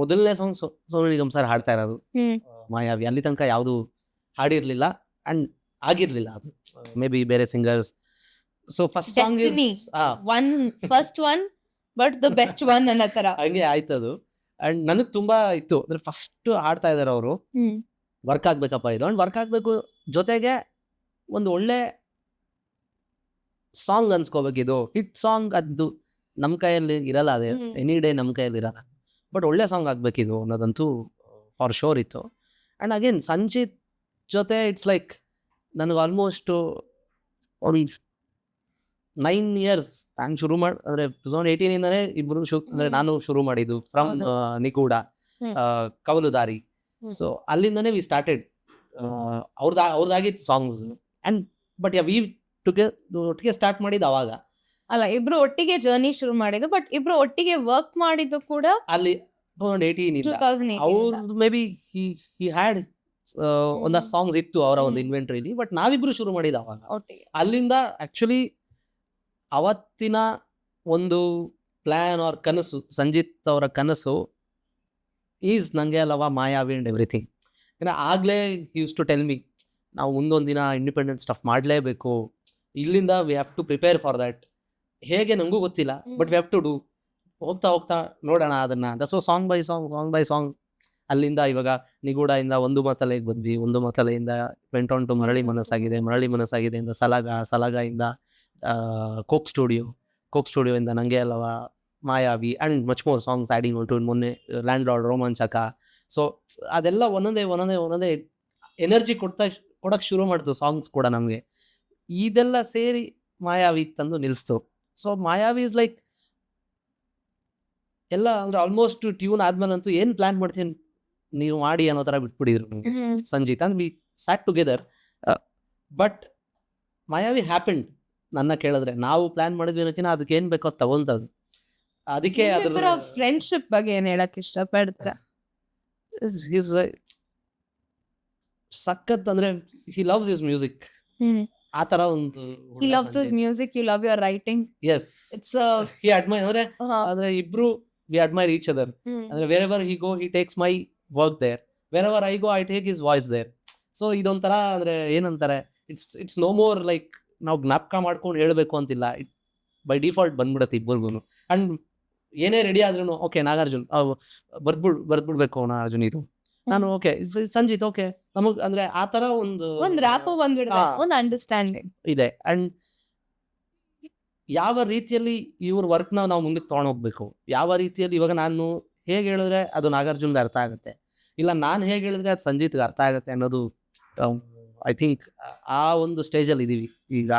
ಮೊದಲನೇ ಸಾಂಗ್ ಸೋನು ನಿಗಮ್ ಸರ್ ಹಾಡ್ತಾ ಇರೋದು ಮಾಯಾವಿ. ಅಲ್ಲಿ ತನಕ ಯಾವುದು ಹಾಡಿರ್ಲಿಲ್ಲ ಅಂಡ್ ಆಗಿರ್ಲಿಲ್ಲ ಅದು, ಮೇ ಬಿ ಬೇರೆ singers. So first song Destiny. First one but the best one ಅನ್ನೋ ತರ. ಹಂಗೆ ಆಯ್ತದು. ಅಂಡ್ ನನಗೆ ತುಂಬಾ ಇತ್ತು, ಅಂದ್ರೆ ಫಸ್ಟ್ ಹಾಡ್ತಾ ಇದಾರೆ ಅವರು, ವರ್ಕ್ ಆಗ್ಬೇಕಪ್ಪ ಇದು. ಅಂಡ್ ವರ್ಕ್ ಆಗ್ಬೇಕು, ಜೊತೆಗೆ ಒಂದು ಒಳ್ಳೆ ಸಾಂಗ್ ಅನ್ಸ್ಕೋಬೇಕು. ಇದು ಹಿಟ್ ಸಾಂಗ್ ಅದು ನಮ್ಮ ಕೈಯಲ್ಲಿ ಇರಲ್ಲ, ಅದೇ ಎನಿ ಡೇ ನಮ್ಮ ಕೈಯಲ್ಲಿ ಇರಲ್ಲ. ಬಟ್ ಒಳ್ಳೆ ಸಾಂಗ್ ಆಗ್ಬೇಕಿದು ಅನ್ನೋದಂತೂ ಫಾರ್ ಶೋರ್ ಇತ್ತು. ಆ್ಯಂಡ್ ಅಗೇನ್ ಸಂಜಿತ್ ಜೊತೆ ಇಟ್ಸ್ ಲೈಕ್ ನನಗೆ ಆಲ್ಮೋಸ್ಟ್ ಒಂದು 9 years ನಾನು ಶುರು ಅಂದರೆ 2018ಇಂದನೇ ಇಬ್ಬರು ಅಂದರೆ ನಾನು ಶುರು ಮಾಡಿದ್ದು ಫ್ರಮ್ ನಿಗೂಢ, ಕವಲುದಾರಿ. ಸೊ ಅಲ್ಲಿಂದನೇ ವಿ ಸ್ಟಾರ್ಟೆಡ್. ಅವ್ರದ್ದಾಗಿತ್ತು ಸಾಂಗ್ಸ್. ಆ್ಯಂಡ್ ಬಟ್ ವಿ ಒಟ್ಟಿಗೆ ಸ್ಟಾರ್ಟ್ ಮಾಡಿದ್ದು ಅವಾಗ. ಅಲ್ಲ, ಇಬ್ರು ಒಟ್ಟಿಗೆ ಜರ್ನಿ ಶುರು ಮಾಡಿದ್ದು, ಬಟ್ ಇಬ್ರು ಒಟ್ಟಿಗೆ ವರ್ಕ್ ಮಾಡಿದ್ದು ಕೂಡ ಅಲ್ಲಿ 2018 2018 ಅವ್ರು ಮೇ ಬಿ ಹಿ ಹ್ಯಾಡ್ ಒಂದಷ್ಟು ಸಾಂಗ್ಸ್ ಇತ್ತು ಅವರ ಒಂದು ಇನ್ವೆಂಟ್ರಿಲಿ. ಬಟ್ ನಾವಿಬ್ರು ಶುರು ಮಾಡಿದ್ದು ಅವಾಗ. ಒಟ್ಟಿಗೆ. ಅಲ್ಲಿಂದ ಆ್ಯಕ್ಚುಲಿ ಅವತ್ತಿನ ಒಂದು ಪ್ಲ್ಯಾನ್ ಆರ್ ಕನಸು, ಸಂಜಿತ್ ಅವರ ಕನಸು ಈಸ್ ನನಗೆ ಅಲ್ಲವ ಮಾಯಾವಿ ಆ್ಯಂಡ್ ಎವ್ರಿಥಿಂಗ್. ಯಾಕಂದರೆ ಆಗಲೇ ಯೂಸ್ ಟು ಟೆಲ್ ಮಿ, ನಾವು ಮುಂದೊಂದು ದಿನ ಇಂಡಿಪೆಂಡೆಂಟ್ ಸ್ಟಫ್ ಮಾಡಲೇಬೇಕು, ಇಲ್ಲಿಂದ we have to prepare for that. ಹೇಗೆ ನನಗೂ ಗೊತ್ತಿಲ್ಲ, but we have to do. ಹೋಗ್ತಾ ಹೋಗ್ತಾ ನೋಡೋಣ ಅದನ್ನು. ಸೊ ಸಾಂಗ್ ಬೈ ಸಾಂಗ್ ಅಲ್ಲಿಂದ ಇವಾಗ ನಿಗೂಢದಿಂದ ಒಂದು ಮತಲೆಗೆ ಬಂದ್ವಿ, ಒಂದು ಮತಲೆಯಿಂದ ವೆಂಟ್ ಆನ್ ಟು ಮರಳಿ ಮನಸ್ಸಾಗಿದೆ ಇಂದ ಸಲಾಗ ಇಂದ ಕೋಕ್ ಸ್ಟುಡಿಯೋಯಿಂದ ನಂಗೆ ಅಲ್ಲವ, Mayavi, and much more songs adding to ಮೊನ್ನೆ ಲ್ಯಾಂಡ್ ಲಾರ್ಡ್, ರೋಮಾಂಚಕ. ಸೊ ಅದೆಲ್ಲ ಒಂದೊಂದೇ ಎನರ್ಜಿ ಕೊಡೋಕ್ಕೆ ಶುರು ಮಾಡ್ತು ಸಾಂಗ್ಸ್ ಕೂಡ ನಮಗೆ. ಇದೆಲ್ಲ ಸೇರಿ ಮಾಯಾವಿ ತಂದು ನಿಲ್ಲಿಸ್ತು. ಸೊ ಮಾಯಾವಿ ಇಸ್ ಲೈಕ್ ಎಲ್ಲ ಅಂದರೆ ಆಲ್ಮೋಸ್ಟ್ ಟ್ಯೂನ್ ಆದ್ಮೇಲಂತೂ ಏನು ಪ್ಲ್ಯಾನ್ ಮಾಡ್ತೀನಿ ನೀವು ಮಾಡಿ ಅನ್ನೋ ಥರ ಬಿಟ್ಬಿಟ್ಟಿದ್ರು ನನಗೆ Sanjith. And we sat together. But Mayavi happened. ನನ್ನ ಕೇಳಿದ್ರೆ ನಾವು ಪ್ಲ್ಯಾನ್ ಮಾಡಿದ್ವಿ ಅನ್ನೋಕ್ಕಿಂತ ಅದಕ್ಕೆ ಏನು ಬೇಕೋ ಅದು ತಗೊಂತದ್ದು. ಅದಕ್ಕೆ ಅದ್ರ ಫ್ರೆಂಡ್ಶಿಪ್ ಬಗ್ಗೆ ಏನು ಹೇಳಕ್ ಇಷ್ಟಪಡ್ತೀರಾ? ಸಖತ್ ಅಂದರೆ ಹಿ ಲವ್ಸ್ ಹಿಸ್ ಮ್ಯೂಸಿಕ್. ಆ ಥರ ಒಂದು He loves his music, you love your writing. Yes, It's he admire ಅಂದರೆ ಇಬ್ರು ವಿ ಅಡ್ಮೈರ್ ಈಚ್ ಅದರ್. ಅಂದರೆ wherever he go he takes my work there, wherever I go I take his voice there. So ಇದೊಂಥರ ಅಂದರೆ ಏನಂತಾರೆ, it's no more like ನಾವು ಜ್ಞಾಪಕ ಮಾಡ್ಕೊಂಡು ಹೇಳಬೇಕು ಅಂತಿಲ್ಲ. ಬೈ ಡಿಫಾಲ್ಟ್ ಬಂದ್ಬಿಡುತ್ತೆ ಇಬ್ಬರಿಗೂ. ಆ್ಯಂಡ್ ಏನೇ ರೆಡಿ ಆದ್ರೂ ಓಕೆ ನಾಗಾರ್ಜುನ್ ಬರ್ದ್ಬಿಡ್ಬೇಕು ನಾಗಾರ್ಜುನ್ ಇದು, ನಾನು ಓಕೆ ಸಂಜಿತ್ ಓಕೆ, ನಮಗೆ ಅಂದರೆ ಆ ಥರ ಒಂದು ರ್ಯಾಪು ಬಂದ್ಬಿಡುತ್ತೆ, ಒಂದು ಅಂಡರ್ಸ್ಟ್ಯಾಂಡಿಂಗ್ ಇದೆ. ಆ್ಯಂಡ್ ಯಾವ ರೀತಿಯಲ್ಲಿ ಇವ್ರ ವರ್ಕ್ನ ನಾವು ಮುಂದಕ್ಕೆ ತೊಗೊಂಡೋಗ್ಬೇಕು, ಯಾವ ರೀತಿಯಲ್ಲಿ ಇವಾಗ ನಾನು ಹೇಗೆ ಹೇಳಿದ್ರೆ ಅದು ನಾಗಾರ್ಜುನ್ಗೆ ಅರ್ಥ ಆಗುತ್ತೆ, ಇಲ್ಲ ನಾನು ಹೇಗೆ ಹೇಳಿದ್ರೆ ಅದು ಸಂಜಿತ್ಗೆ ಅರ್ಥ ಆಗುತ್ತೆ ಅನ್ನೋದು ಐ ಥಿಂಕ್ ಆ ಒಂದು ಸ್ಟೇಜಲ್ಲಿ ಇದ್ದೀವಿ ಈಗ.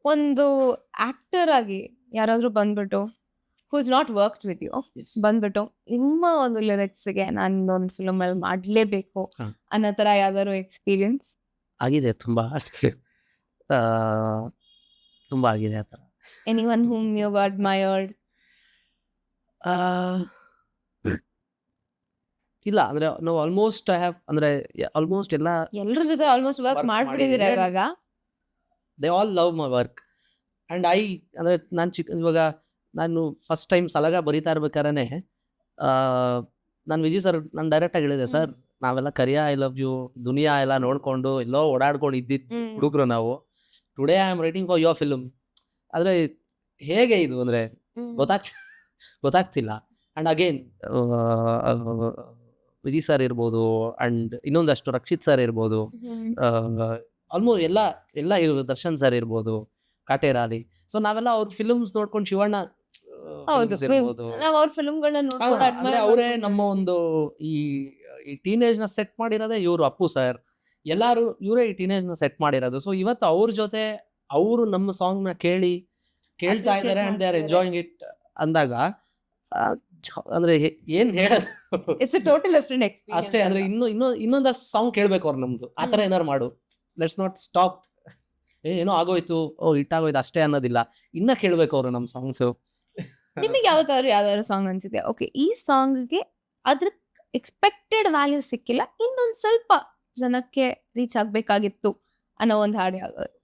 ಒಂದು ಆಕ್ಟರ್ ಆಗಿ ಯಾರಾದ್ರೂ ಬಂದ್ಬಿಟ್ಟು who is not worked with you ಬಂದ್ಬಿಟ್ಟು ನಿಮ್ಮ ಒಂದು ಲಿರಿಕ್ಸ್ಗೆ ನಾನು ಒಂದು ಫಿಲ್ಮಲ್ಲಿ ಮಾಡಲೇಬೇಕು ಅನ್ನೋ ಥರ ಯಾವ್ದಾದ್ರು ಎಕ್ಸ್ಪೀರಿಯನ್ಸ್ ಆಗಿದೆ, ತುಂಬ ಆಗಿದೆ ಆ ಥರ. Anyone whom you admired? ಇಲ್ಲ ಅಂದರೆ ನಾವು ಆಲ್ಮೋಸ್ಟ್ ಐ ಹ್ಯಾವ್ ಅಂದರೆ ಆಲ್ಮೋಸ್ಟ್ ಎಲ್ಲರ ಜೊತೆ ಆಲ್ಮೋಸ್ಟ್ ವರ್ಕ್ Work ಮಾಡ್ಬಿಟ್ಟಿದ್ದೀರಾ ಮಾಡಿದ್ದೀನಿ. ಇವಾಗ. They all love my work. And ಅಂದರೆ ಇವಾಗ ನಾನು ಫಸ್ಟ್ ಟೈಮ್ ಸಲಾಗ ಬರೀತಾ ಇರ್ಬೇಕಾದ್ರೆ ನಾನು ವಿಜಯ್ ಸರ್ ನಾನು ಡೈರೆಕ್ಟಾಗಿ ಹೇಳಿದೆ, ಸರ್ ನಾವೆಲ್ಲ ಕರಿಯಾ ಐ ಲವ್ ಯು ದುನಿಯಾ ಎಲ್ಲ ನೋಡಿಕೊಂಡು ಎಲ್ಲೋ ಓಡಾಡ್ಕೊಂಡು ಇದ್ದಿದ್ದು ಹುಡುಗರು ನಾವು. Today I am writing for your film. ಆದರೆ ಹೇಗೆ ಇದು ಅಂದರೆ ಗೊತ್ತಾಗ್ತಿಲ್ಲ. ಆ್ಯಂಡ್ ಅಗೇನ್ ವಿಜಯ್ ಸರ್ ಇರ್ಬೋದು, ಆ್ಯಂಡ್ ಇನ್ನೊಂದಷ್ಟು ರಕ್ಷಿತ್ ಸರ್ ಇರ್ಬೋದು, ಆಲ್ಮೋಸ್ಟ್ ಎಲ್ಲ ಇರ್ಬೋದು, ದರ್ಶನ್ ಸರ್ ಇರ್ಬೋದು, ಕಾಟೇರಾಲಿ. ಸೊ ನಾವೆಲ್ಲ ಅವ್ರ ಫಿಲ್ಮ್ಸ್ ನೋಡ್ಕೊಂಡು ಶಿವಣ್ಣ ಹೌದು, films ಇರ್ಬೋದು, ನಾವು ಅವ್ರ ಫಿಲ್ಮ್ಗಳನ್ನ ನೋಡ್ಕೊಂಡು ಅಂದ್ರೆ ಅವರೇ ನಮ್ಮ ಒಂದು ಈ ಟೀನೇಜ್ನ ಸೆಟ್ ಮಾಡಿರೋದೇ ಇವರು. ಅಪ್ಪು ಸರ್ ಎಲ್ಲರೂ ಇವರೇ ಈ ಟೀನೇಜ್ನ ಸೆಟ್ ಮಾಡಿರೋದು. ಸೊ ಇವತ್ತು ಅವ್ರ ಜೊತೆ ಅವರು ನಮ್ಮ ಸಾಂಗ್ನ ಕೇಳ್ತಾ ಇದ್ದಾರೆ and they are enjoying it ಅಂದಾಗ ಅಂದ್ರೆ ಏನ್ ಹೇಳೋದು, it's A total different experience ಅಷ್ಟೇ. ಅಂದ್ರೆ ಇನ್ನೊಂದಷ್ಟು ಸಾಂಗ್ ಕೇಳ್ಬೇಕು ಅವ್ರು ನಮ್ದು. ಆ ಥರ ಏನಾರು ಮಾಡು, ಲೆಟ್ಸ್ ನಾಟ್ ಸ್ಟಾಪ್. ಏನೋ ಆಗೋಯ್ತು, ಇಟ್ಟಾಗೋಯ್ತು ಅಷ್ಟೇ ಅನ್ನೋದಿಲ್ಲ, ಇನ್ನ ಕೇಳ್ಬೇಕು ಅವರು ನಮ್ಮ ಸಾಂಗ್ಸು. ನಿಮಗೆ ಯಾವ್ದಾದ್ರು ಸಾಂಗ್ ಅನ್ಸಿದೆ ಓಕೆ ಈ ಸಾಂಗ್ಗೆ ಅದ್ರ ಎಕ್ಸ್ಪೆಕ್ಟೆಡ್ ವ್ಯಾಲ್ಯೂ ಸಿಕ್ಕಿಲ್ಲ, ಇನ್ನೊಂದು ಸ್ವಲ್ಪ ಜನಕ್ಕೆ ರೀಚ್ ಆಗ್ಬೇಕಾಗಿತ್ತು ಅನ್ನೋ ಒಂದು ಹಾಡು ಯಾವ್ದಾದ್ರು?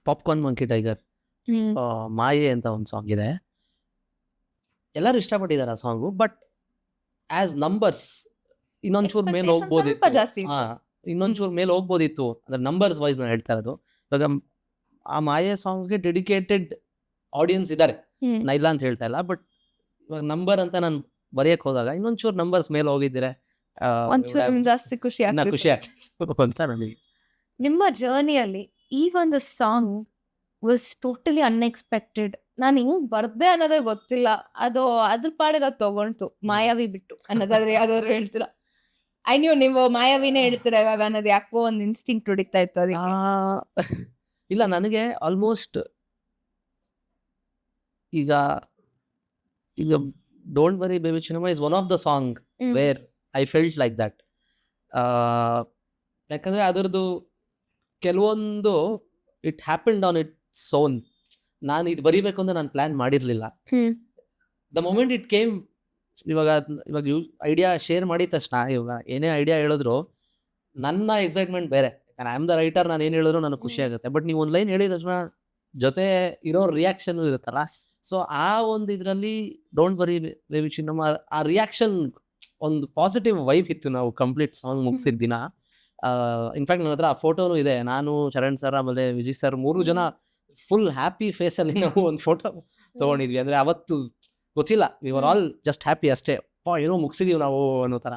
ಪಾಪ್ಕಾರ್ನ್ ಮಂಕಿ ಟೈಗರ್, ಮಾಯೆ ಅಂತ ಒಂದು ಸಾಂಗ್ ಇದೆ. ಎಲ್ಲರೂ ಇಷ್ಟಪಟ್ಟಿದ್ದಾರೆ ಆ ಸಾಂಗು. ಬಟ್ ಆಸ್ ನಂಬರ್ಸ್ ಇನ್ನೊಂಚೂರು ಮೇಲೆ Expectation ಸ್ವಲ್ಪ ಹೋಗ್ಬೋದಿತ್ತು. ಜಾಸ್ತಿ ಇತ್ತು. ಇನ್ನೊಂಚೂರು ಮೇಲೆ ಹೋಗ್ಬೋದಿತ್ತು ಅಂದ್ರೆ ನಂಬರ್ಸ್ ವೈಸ್ ನಾನು ಹೇಳ್ತಾ ಇರೋದು. ಇವಾಗ ಆ ಮಾಯೆ ಸಾಂಗ್ಗೆ ಡೆಡಿಕೇಟೆಡ್ ಆಡಿಯನ್ಸ್ ಇದ್ದಾರೆ, ನಾ ಇಲ್ಲ ಅಂತ ಹೇಳ್ತಾ ಇಲ್ಲ. ಬಟ್ ಇವಾಗ ನಂಬರ್ ಅಂತ ನಾನು ಬರೆಯಕ್ಕೆ ಹೋದಾಗ ಇನ್ನೊಂಚೂರು ನಂಬರ್ಸ್ ಮೇಲೆ ಹೋಗಿದ್ದೀರಾ ಒಂಚೂರು ಜಾಸ್ತಿ ಖುಷಿ ಇನ್ನ ಆಗ್ತಿತ್ತು. ಖುಷಿ ಆಗ್ತಿತ್ತು ಅಂತ ನನಗೆ. ನಿಮ್ಮ ಜರ್ನಿಯಲ್ಲಿ ಈ ಒಂದು ಸಾಂಗ್ ವಾಸ್ ಟೋಟಲಿ ಅನ್ಎಕ್ಸ್ಪೆಕ್ಟೆಡ್. ನಾನು ಹಿಂಗ್ ಬರ್ದೆ ಅನ್ನೋದೇ ಗೊತ್ತಿಲ್ಲ, ಅದು ಅದ್ರ ಪಾಡಿಗೆ ಅದು ತಗೊಂಡ್ತು ಮಾಯಾವಿ ಬಿಟ್ಟು ಅನ್ನೋದಾದ್ರೆ ಯಾವ್ದಾದ್ರು ಹೇಳ್ತೀರಾ? ಐ ನೀವು ಮಾಯಾವಿನೇ ಹೇಳ್ತೀರಾ ಇವಾಗ ಅನ್ನೋದು ಯಾಕೋ ಒಂದು ಇನ್ಸ್ಟಿಂಕ್ಟ್ ಹೊಡಿತಾ ಇತ್ತು ಅದಕ್ಕೆ. ಇಲ್ಲ, ನನಗೆ ಆಲ್ಮೋಸ್ಟ್ ಈಗ ಈಗ don't worry baby Chinnamma is one of the song where I felt like that. ಯಾಕಂದರೆ ಅದರದ್ದು ಕೆಲವೊಂದು it happened on its own. ನಾನು ಇದು ಬರೀಬೇಕು ಅಂತ ನಾನು ಪ್ಲ್ಯಾನ್ ಮಾಡಿರಲಿಲ್ಲ. ದ ಮೊಮೆಂಟ್ ಇಟ್ ಕೇಮ್, ಇವಾಗ ಐಡಿಯಾ ಶೇರ್ ಮಾಡಿದ ತಕ್ಷಣ ಇವಾಗ ಏನೇ ಐಡಿಯಾ ಹೇಳಿದ್ರು ನನ್ನ ಎಕ್ಸೈಟ್ಮೆಂಟ್ ಬೇರೆ. ಐ ಆಮ್ ದ ರೈಟರ್, ನಾನು ಏನು ಹೇಳಿದ್ರು ನನಗೆ ಖುಷಿ ಆಗುತ್ತೆ. ಬಟ್ ನೀವು ಒಂದು ಲೈನ್ ಹೇಳಿದ ತಕ್ಷಣ ಜೊತೆ ಇರೋ ರಿಯಾಕ್ಷನ್ ಇರುತ್ತಲ್ಲ, ಸೊ ಆ ಒಂದು ಇದರಲ್ಲಿ ಡೋಂಟ್ ವರಿ ಬೇಬಿ ಚಿನ್ನಮ್ಮ ಆ ರಿಯಾಕ್ಷನ್ ಒಂದು ಪಾಸಿಟಿವ್ ವೈಬ್ ಇತ್ತು. ನಾವು ಕಂಪ್ಲೀಟ್ ಸಾಂಗ್ ಮುಗಿಸಿದ ದಿನ ಇನ್ಫ್ಯಾಕ್ಟ್ ನನ್ನ ಹತ್ರ ಆ ಫೋಟೋನು ಇದೆ. ನಾನು, ಚರಣ್ ಸರ್ ಆಮೇಲೆ ವಿಜಯ್ ಸರ್ 3 ಜನ ಫುಲ್ ಹ್ಯಾಪಿ ಫೇಸಲ್ಲಿ ನಾವು ಒಂದು ಫೋಟೋ ತೊಗೊಂಡಿದ್ವಿ. ಅಂದರೆ ಅವತ್ತು ಗೊತ್ತಿಲ್ಲ, we were all just happy ಅಷ್ಟೇ. ಏನೋ ಮುಗಿಸಿದೀವಿ ನಾವು ಅನ್ನೋ ಥರ.